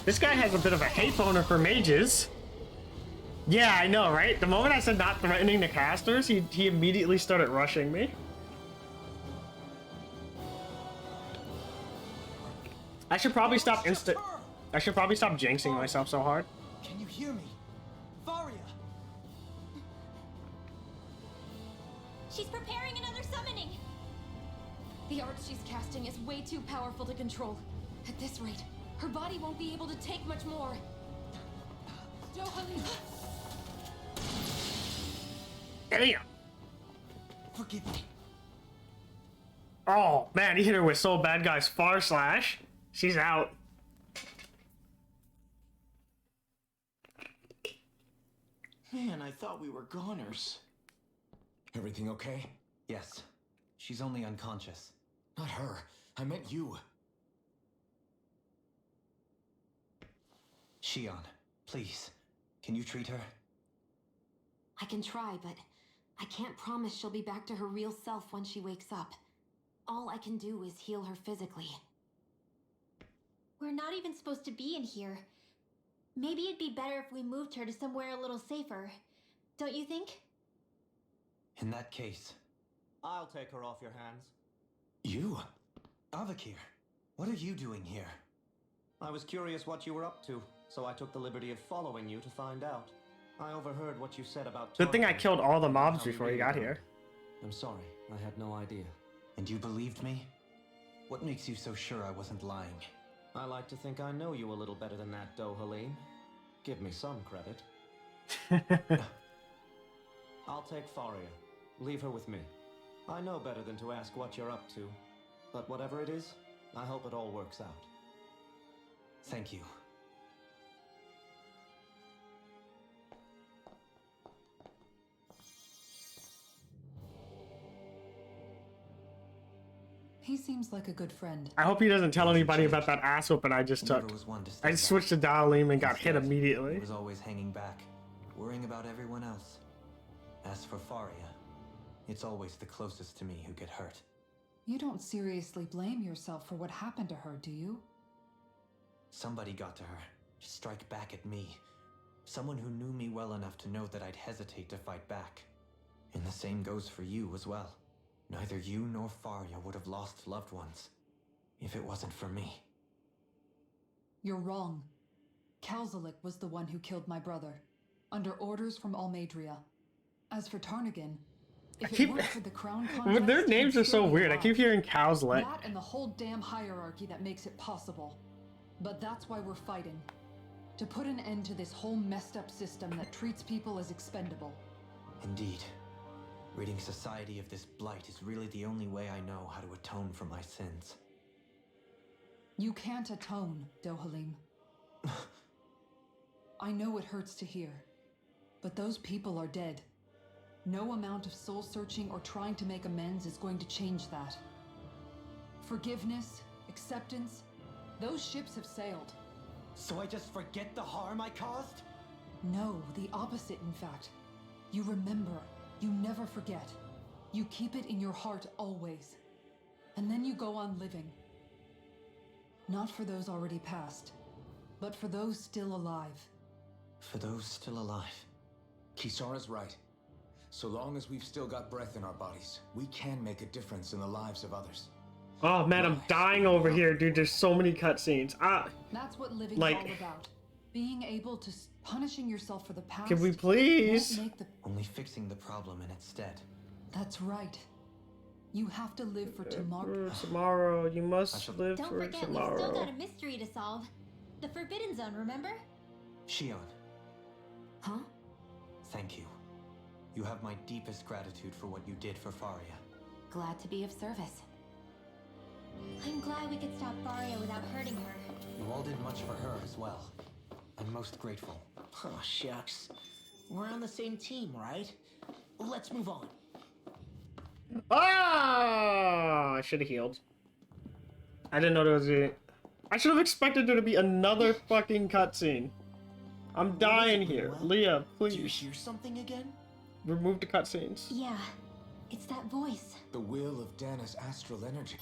This guy has a bit of a hate boner for mages. Yeah, I know, right? The moment I said not threatening the casters, he immediately started rushing me. I should probably stop jinxing myself so hard. Can you hear me? Varia! She's preparing another summoning. The art she's casting is way too powerful to control. At this rate, her body won't be able to take much more. Damn. Forgive me. Oh man, he hit her with Soul Bad Guy's Far Slash. She's out. Man, I thought we were goners. Everything okay? Yes. She's only unconscious. Not her. I meant you. Shion, please. Can you treat her? I can try, but I can't promise she'll be back to her real self when she wakes up. All I can do is heal her physically. We're not even supposed to be in here. Maybe it'd be better if we moved her to somewhere a little safer. Don't you think? In that case... I'll take her off your hands. You? Avakir, what are you doing here? I was curious what you were up to, so I took the liberty of following you to find out. I overheard what you said about... Good thing I killed all the mobs How you before you really got were. here. I'm sorry, I had no idea. And you believed me? What makes you so sure I wasn't lying? I like to think I know you a little better than that, Dohalim. Give me some credit. I'll take Faria. Leave her with me. I know better than to ask what you're up to. But whatever it is, I hope it all works out. Thank you. He seems like a good friend. I hope he doesn't tell anybody about that ass whooping I just took. I just switched to Dalim and got hit immediately. He was always hanging back, worrying about everyone else. As for Faria, it's always the closest to me who get hurt. You don't seriously blame yourself for what happened to her, do you? Somebody got to her, to strike back at me. Someone who knew me well enough to know that I'd hesitate to fight back. And the same goes for you as well. Neither you nor Faria would have lost loved ones if it wasn't for me. You're wrong. Kalzalik was the one who killed my brother, under orders from Almadria. As for Tarnagan, if it weren't for the crown contest, Their names he'd are so still be weird. I alive. keep hearing Cowslet. That and the whole damn hierarchy that makes it possible. But that's why we're fighting. To put an end to this whole messed up system that treats people as expendable. Indeed. Ridding society of this blight is really the only way I know how to atone for my sins. You can't atone, Dohalim. I know it hurts to hear, but those people are dead. No amount of soul-searching or trying to make amends is going to change that. Forgiveness, acceptance, those ships have sailed. So I just forget the harm I caused? No, the opposite, in fact. You remember. You never forget. You keep it in your heart always. And then you go on living. Not for those already past, but for those still alive. For those still alive. Kisara's right. So long as we've still got breath in our bodies, we can make a difference in the lives of others. Oh man, I'm dying over here, dude. There's so many cutscenes. That's what living's like, all about. Being able to punishing yourself for the past. Can we please? Won't make the... Only fixing the problem in its stead. That's right. You have to live for tomorrow. For tomorrow, you must live Don't for forget, tomorrow. we've still got a mystery to solve. The Forbidden Zone, remember? Shion, Huh? thank you. You have my deepest gratitude for what you did for Faria. Glad to be of service. I'm glad we could stop Faria without hurting her. You all did much for her as well. I'm most grateful. Oh, shucks. We're on the same team, right? Let's move on. Ah! I should have healed. I didn't know there was a... I should have expected there to be another fucking cutscene. I'm dying here. Leah, Do you please. hear something again? Remove the cutscenes. Yeah, it's that voice. The will of Dana's astral energy.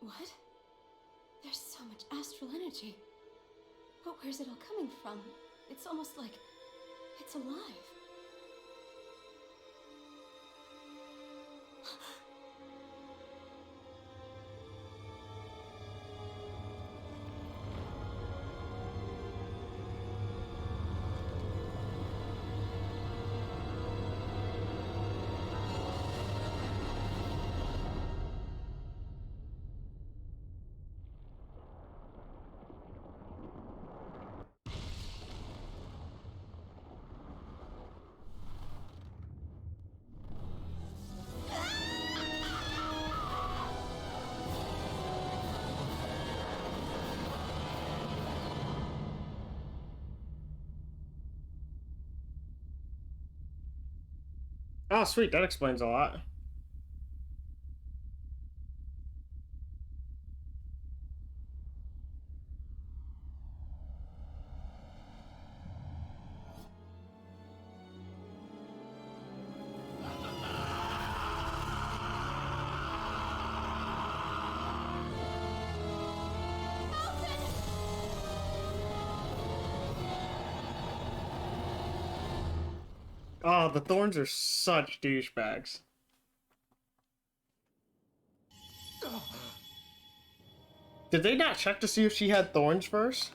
What? There's so much astral energy. But where's it all coming from? It's almost like it's alive. Oh, sweet. That explains a lot. Oh, the Thorns are such douchebags. Did they not check to see if she had thorns first?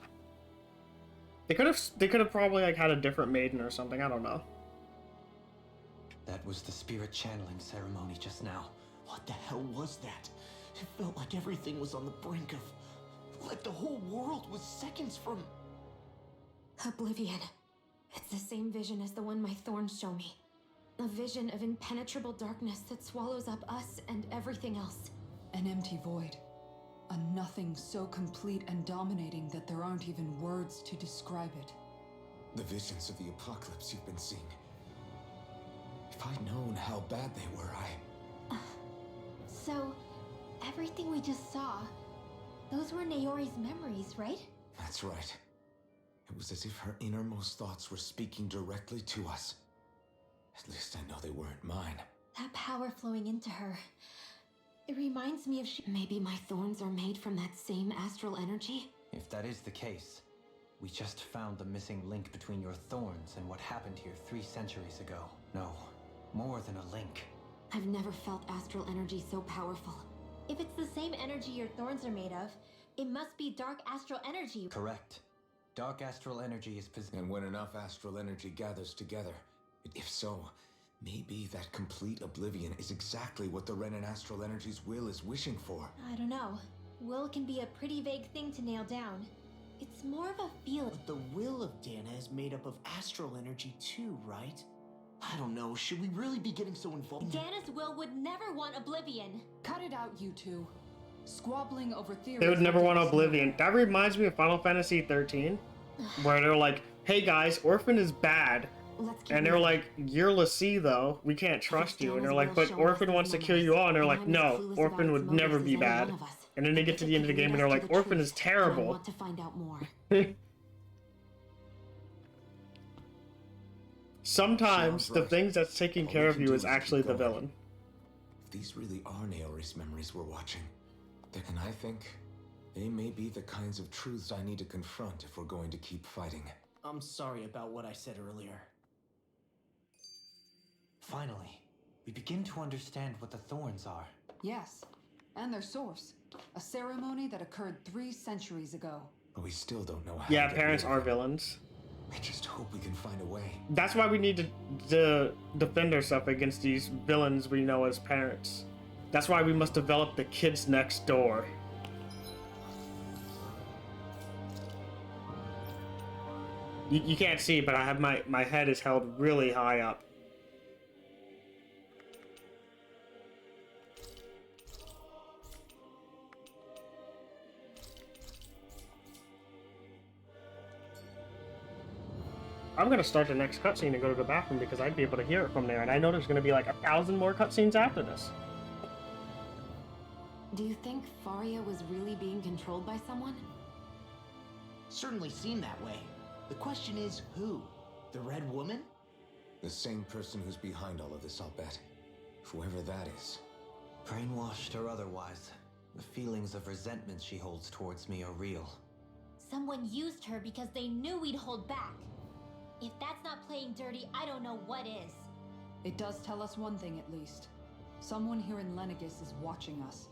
They could have probably like had a different maiden or something, I don't know. That was the spirit channeling ceremony just now. What the hell was that? It felt like everything was on the brink of... like the whole world was seconds from... Oblivion. It's the same vision as the one my thorns show me. A vision of impenetrable darkness that swallows up us and everything else. An empty void. A nothing so complete and dominating that there aren't even words to describe it. The visions of the apocalypse you've been seeing. If I'd known how bad they were, So, everything we just saw, those were Naori's memories, right? That's right. It was as if her innermost thoughts were speaking directly to us. At least I know they weren't mine. That power flowing into her. It reminds me of Maybe my thorns are made from that same astral energy? If that is the case, we just found the missing link between your thorns and what happened here 3 centuries ago. No, more than a link. I've never felt astral energy so powerful. If it's the same energy your thorns are made of, it must be dark astral energy. Correct. Dark astral energy is And when enough astral energy gathers together, if so, maybe that complete oblivion is exactly what the Renan astral energy's will is wishing for. I don't know. Will can be a pretty vague thing to nail down. It's more of a feeling. But the will of Dana is made up of astral energy too, right? I don't know, should we really be getting so involved? Dana's will would never want oblivion. Cut it out, you two. Squabbling over theories. They would never want Oblivion. That reminds me of Final Fantasy 13, where they're like, hey guys, Orphan is bad. And they're like, you're Lassie though, we can't trust you. And they're like, but Orphan wants to kill you all. And they're like, no, Orphan would never be bad. And then they get to the end of the game and they're like, Orphan is terrible. I want to find out more. Sometimes the things that's taking care of you is actually the villain. If these really are Naori's memories we're watching, then I think they may be the kinds of truths I need to confront if we're going to keep fighting. I'm sorry about what I said earlier. Finally, we begin to understand what the thorns are. Yes, and their source. A ceremony that occurred 3 centuries ago. But we still don't know how. Yeah, parents are villains. I just hope we can find a way. That's why we need to defend ourselves against these villains we know as parents. That's why we must develop the kids next door. You can't see, but I have my head is held really high up. I'm gonna start the next cutscene and go to the bathroom because I'd be able to hear it from there, and I know there's gonna be like 1,000 more cutscenes after this. Do you think Faria was really being controlled by someone? Certainly seemed that way. The question is, who? The Red Woman? The same person who's behind all of this, I'll bet. Whoever that is. Brainwashed or otherwise, the feelings of resentment she holds towards me are real. Someone used her because they knew we'd hold back. If that's not playing dirty, I don't know what is. It does tell us one thing at least. Someone here in Lenegis is watching us.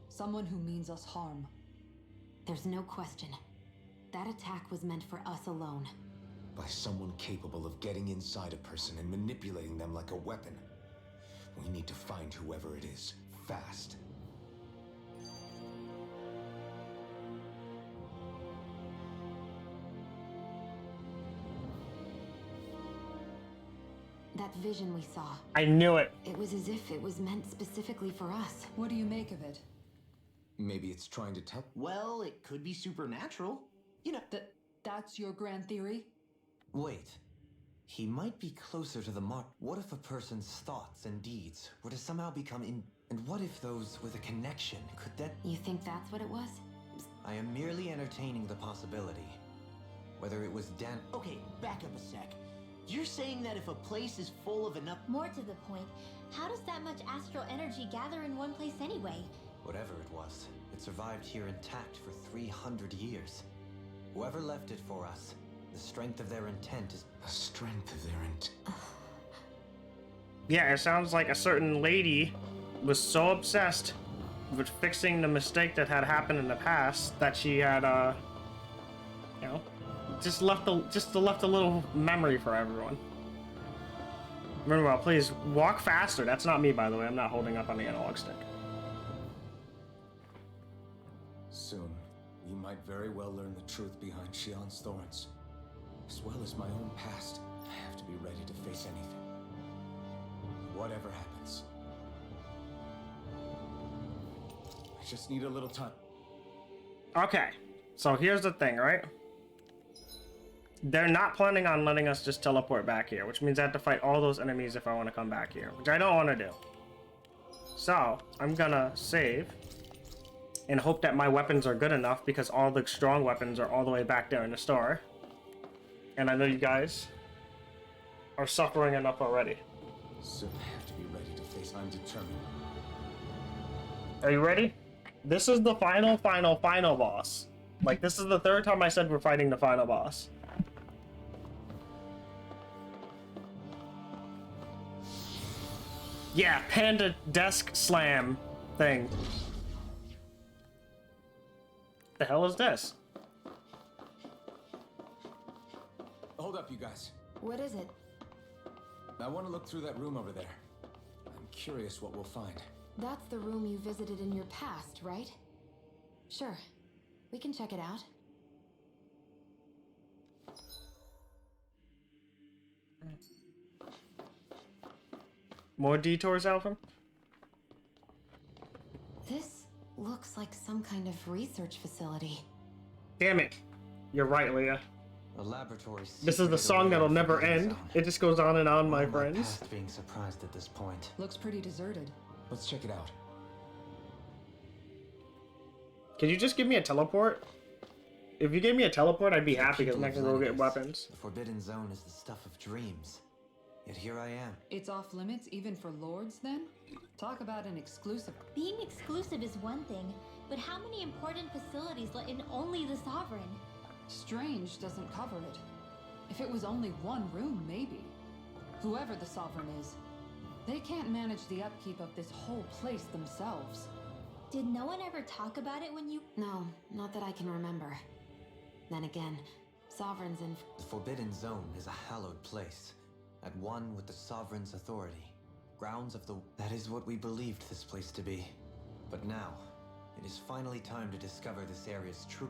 Someone who means us harm. There's no question. That attack was meant for us alone. By someone capable of getting inside a person and manipulating them like a weapon. We need to find whoever it is, fast. That vision we saw. I knew it. It was as if it was meant specifically for us. What do you make of it? Maybe it's trying to tell. Well, it could be supernatural. You know, That's your grand theory? Wait. He might be closer to the mark. What if a person's thoughts and deeds were to somehow become in... And what if those with a connection could then... You think that's what it was? I am merely entertaining the possibility. Whether it was Dan... Okay, back up a sec. You're saying that if a place is full of enough... More to the point, how does that much astral energy gather in one place anyway? Whatever it was, it survived here intact for 300 years. Whoever left it for us, the strength of their intent is... The strength of their intent. Yeah, it sounds like a certain lady was so obsessed with fixing the mistake that had happened in the past that she had, you know, just left a little memory for everyone. Remember, please walk faster. That's not me, by the way. I'm not holding up on the analog stick. Soon, we might very well learn the truth behind Shion's thorns. As well as my own past, I have to be ready to face anything. Whatever happens. I just need a little time. Okay, so here's the thing, right? They're not planning on letting us just teleport back here, which means I have to fight all those enemies if I want to come back here, which I don't want to do. So, I'm gonna save and hope that my weapons are good enough because all the strong weapons are all the way back there in the store. And I know you guys are suffering enough already. Soon I have to be ready to face. I'm determined. Are you ready? This is the final boss. Like, this is the 3rd time I said we're fighting the final boss. Yeah, panda desk slam thing. The hell is this? Hold up, you guys. What is it? I want to look through that room over there. I'm curious what we'll find. That's the room you visited in your past, right? Sure. We can check it out. More detours, Alpha? This looks like some kind of research facility. Damn it. You're right, Leah. A laboratory. This is the song that'll never end. It just goes on and on, my friends. Past being surprised at this point. Looks pretty deserted. Let's check it out. Can you just give me a teleport? If you gave me a teleport, I'd be happy because I can go get weapons. The Forbidden Zone is the stuff of dreams. Yet here I am. It's off limits even for lords, then? Talk about an exclusive. Being exclusive is one thing, but how many important facilities let in only the Sovereign? Strange doesn't cover it. If it was only one room, maybe. Whoever the Sovereign is, they can't manage the upkeep of this whole place themselves. Did no one ever talk about it when you... No, not that I can remember. Then again, Sovereigns in... The Forbidden Zone is a hallowed place, at one with the Sovereign's authority. Grounds of the... That is what we believed this place to be. But now, it is finally time to discover this area's true...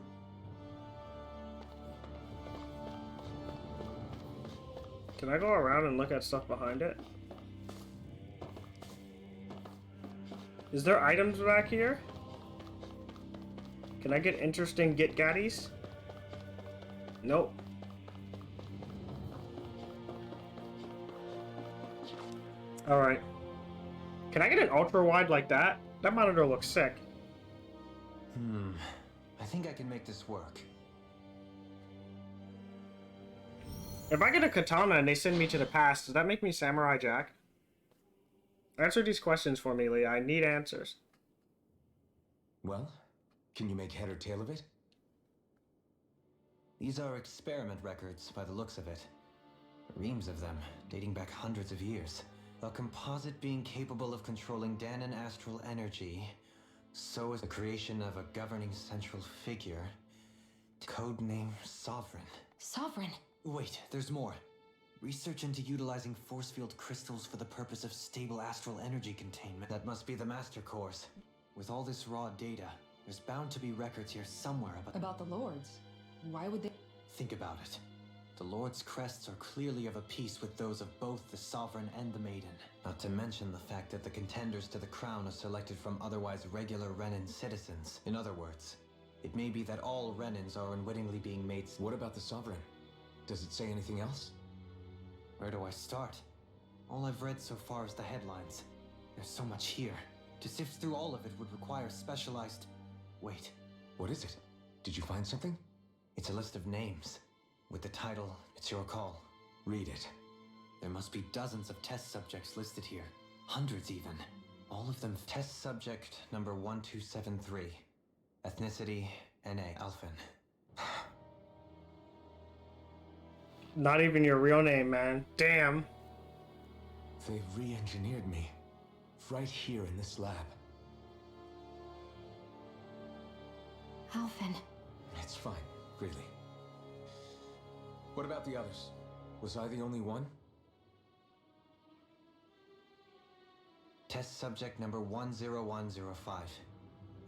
Can I go around and look at stuff behind it? Is there items back here? Can I get interesting get-gatties? Nope. Alright. Can I get an ultra-wide like that? That monitor looks sick. I think I can make this work. If I get a katana and they send me to the past, does that make me Samurai Jack? Answer these questions for me, Lee. I need answers. Well, can you make head or tail of it? These are experiment records by the looks of it. Reams of them, dating back hundreds of years. A composite being capable of controlling Danon astral energy. So is the creation of a governing central figure. Codename Sovereign. Sovereign? Wait, there's more. Research into utilizing force field crystals for the purpose of stable astral energy containment. That must be the master course. With all this raw data, there's bound to be records here somewhere About the lords? Why would they... Think about it. The Lord's crests are clearly of a piece with those of both the Sovereign and the Maiden. Not to mention the fact that the contenders to the crown are selected from otherwise regular Renin citizens. In other words, it may be that all Renins are unwittingly being made... What about the Sovereign? Does it say anything else? Where do I start? All I've read so far is the headlines. There's so much here. To sift through all of it would require specialized... Wait. What is it? Did you find something? It's a list of names. With the title, It's Your Call. Read it. There must be dozens of test subjects listed here. Hundreds even. All of them test subject number 1273. Ethnicity, NA, Alphen. Not even your real name, man. Damn. They've re-engineered me. Right here in this lab. Alphen. It's fine, really. What about the others? Was I the only one? Test subject number 10105.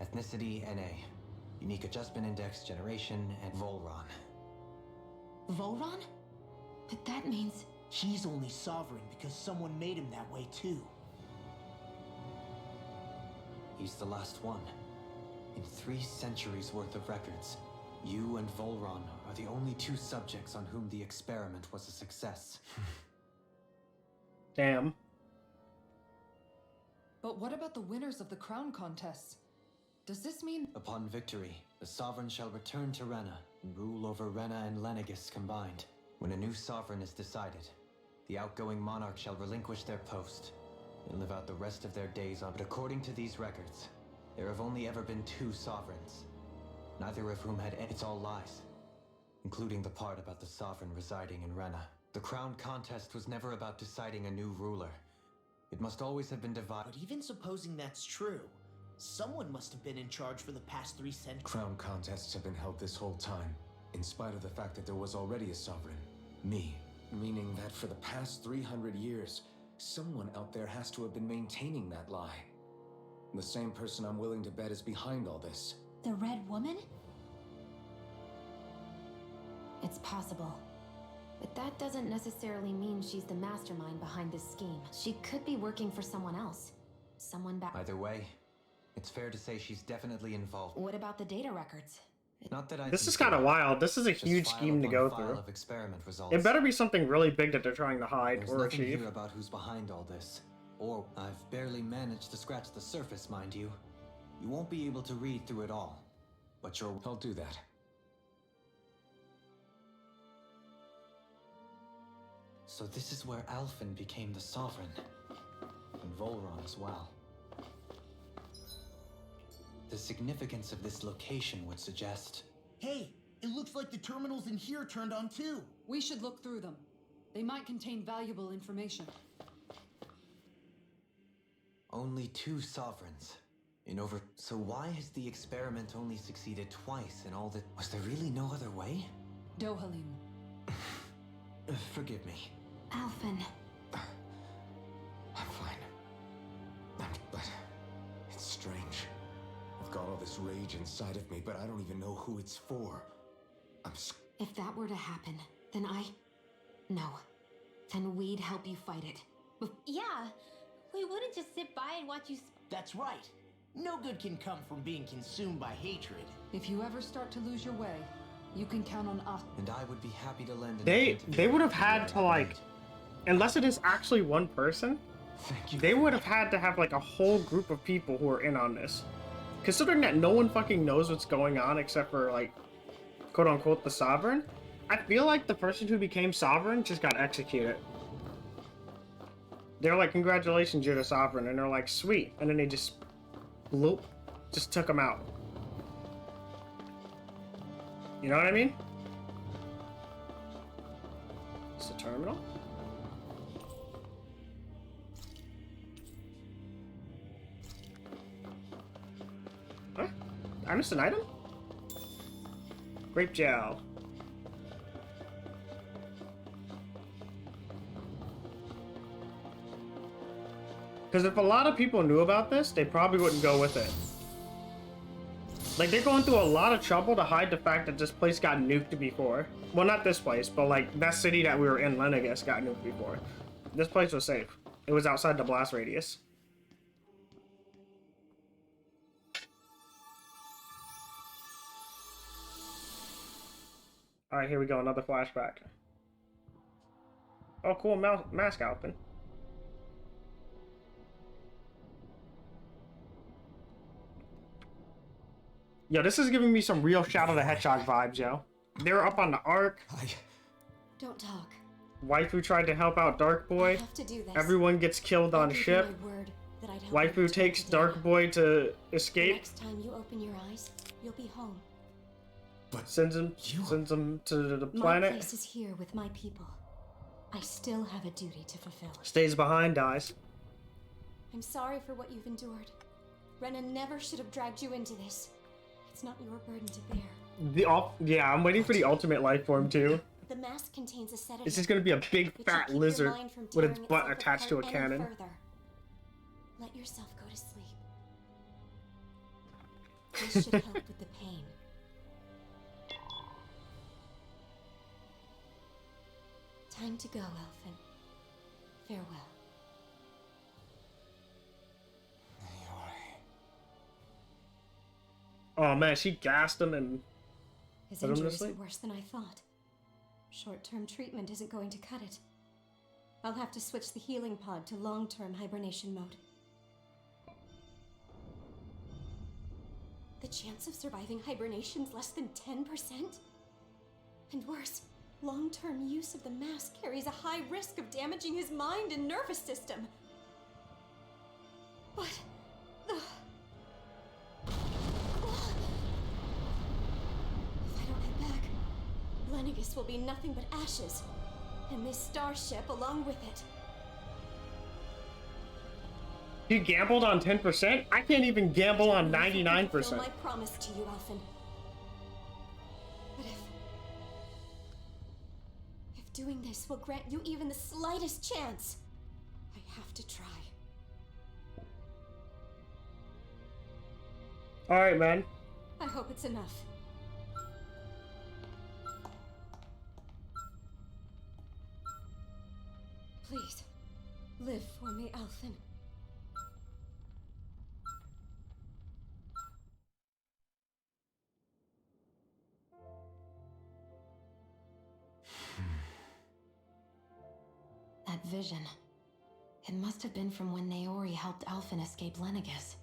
Ethnicity, NA. Unique Adjustment Index, Generation, and Volron. Volron? But that means... He's only sovereign because someone made him that way too. He's the last one. In 3 centuries worth of records, you and Volron are the only 2 subjects on whom the experiment was a success. Damn. But what about the winners of the crown contests? Does this mean... Upon victory, the Sovereign shall return to Rena and rule over Rena and Lenegis combined. When a new Sovereign is decided, the outgoing monarch shall relinquish their post and live out the rest of their days on. But according to these records, there have only ever been 2 Sovereigns, neither of whom had any. It's all lies, including the part about the Sovereign residing in Rena. The crown contest was never about deciding a new ruler. It must always have been divided. But even supposing that's true, someone must have been in charge for the past 3 centuries. Crown contests have been held this whole time, in spite of the fact that there was already a Sovereign. Me. Meaning that for the past 300 years, someone out there has to have been maintaining that lie. The same person I'm willing to bet is behind all this. The Red Woman? It's possible. But that doesn't necessarily mean she's the mastermind behind this scheme. She could be working for someone else. Someone back... Either way, it's fair to say she's definitely involved. What about the data records? Not that I This can is kind of see. wild. This is a Just huge file scheme to upon go file through. of experiment results. It better be something really big that they're trying to hide There's or nothing achieve. here about who's behind all this. Or I've barely managed to scratch the surface, mind you. You won't be able to read through it all. But I'll do that. So this is where Alphen became the Sovereign. And Volron as well. The significance of this location would suggest... Hey, it looks like the terminals in here turned on too. We should look through them. They might contain valuable information. Only 2 Sovereigns. So why has the experiment only succeeded twice in all that... Was there really no other way? Dohalim. Forgive me. Alphen. I'm fine. But it's strange. I've got all this rage inside of me, but I don't even know who it's for. If that were to happen, then No. Then we'd help you fight it. Yeah, we wouldn't just sit by and watch you. That's right. No good can come from being consumed by hatred. If you ever start to lose your way, you can count on us. And I would be happy to lend an They would have had to, like, unless it is actually one person, they would have had to have like a whole group of people who are in on this. Considering that no one fucking knows what's going on except for, like, quote unquote the Sovereign, I feel like the person who became Sovereign just got executed. They're like, congratulations, you're the Sovereign, and they're like, sweet, and then they just bloop, just took him out. You know what I mean? It's the terminal. Huh? I missed an item? Grape gel. Because if a lot of people knew about this, they probably wouldn't go with it. Like, they're going through a lot of trouble to hide the fact that this place got nuked before. Well, not this place, but like that city that we were in, Lenegus, got nuked before. This place was safe. It was outside the blast radius. Alright, here we go, another flashback. Oh, cool, mask open. Yo, this is giving me some real Shadow the Hedgehog vibes, yo. They're up on the Ark. Don't talk. Waifu tried to help out Dark Boy. I have to do this. Everyone gets killed on I gave you ship. my word that I'd help you Waifu return takes to Dark Dana. Boy to The escape. next time you open your eyes, you'll be home. But sends him to the My planet. place is here with my people. I still have a duty to fulfill. Stays behind, dies. I'm sorry for what you've endured. Renan never should have dragged you into this. It's not your burden to bear. Yeah, I'm waiting for the ultimate life form too. The mask contains a sedative. It's just gonna be a big which will fat keep your lizard mind from with its tearing butt itself attached to a apart any cannon. further. Let yourself go to sleep. This should help with the pain. Time to go, Elfin. Farewell. Oh man, she gassed him and His put him to injuries are sleep. worse than I thought. Short-term treatment isn't going to cut it. I'll have to switch the healing pod to long-term hibernation mode. The chance of surviving hibernation's less than 10%? And worse, long-term use of the mask carries a high risk of damaging his mind and nervous system. But... If I don't head back, Lenegus will be nothing but ashes, and this starship along with it. You gambled on 10%? I can't even gamble on Fulfill 99%. my promise to you, Alphen. But if doing this will grant you even the slightest chance, I have to try. Alright, man. I hope it's enough. Please, live for me, Alphen. vision. It must have been from when Naori helped Alphen escape Lenegus.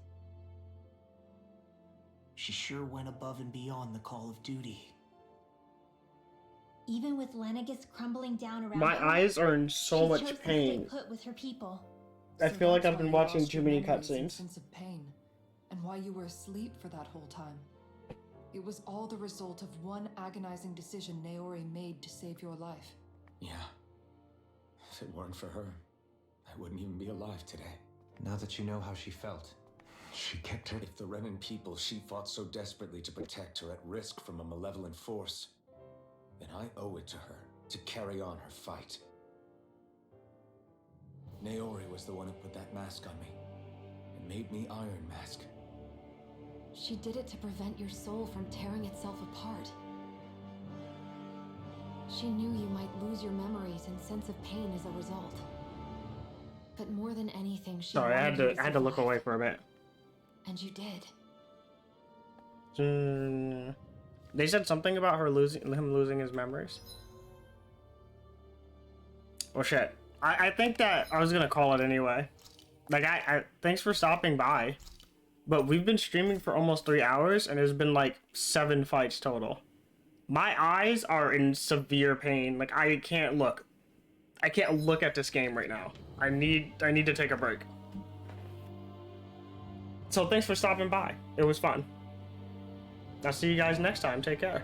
She sure went above and beyond the call of duty. Even with Lenegus crumbling down around My her, eyes are in so she much chose pain. to stay put with her people. I feel like that's I've been why you watching lost too your many memories and cutscenes. sense of pain, and why you were asleep for that whole time. It was all the result of one agonizing decision Naori made to save your life. Yeah. If it weren't for her, I wouldn't even be alive today. Now that you know how she felt, She kept her. If the Renan people she fought so desperately to protect are at risk from a malevolent force, then I owe it to her to carry on her fight. Naori was the one who put that mask on me and made me Iron Mask. She did it to prevent your soul from tearing itself apart. She knew you might lose your memories and sense of pain as a result. But more than anything, she Sorry, I wanted you had to look survive. away for a bit. And you did. They said something about him losing his memories. Well, shit. I think that I was gonna call it anyway. Like, thanks for stopping by. But we've been streaming for almost 3 hours, and there's been like 7 fights total. My eyes are in severe pain. Like, I can't look. I can't look at this game right now. I need to take a break. So thanks for stopping by. It was fun. I'll see you guys next time. Take care.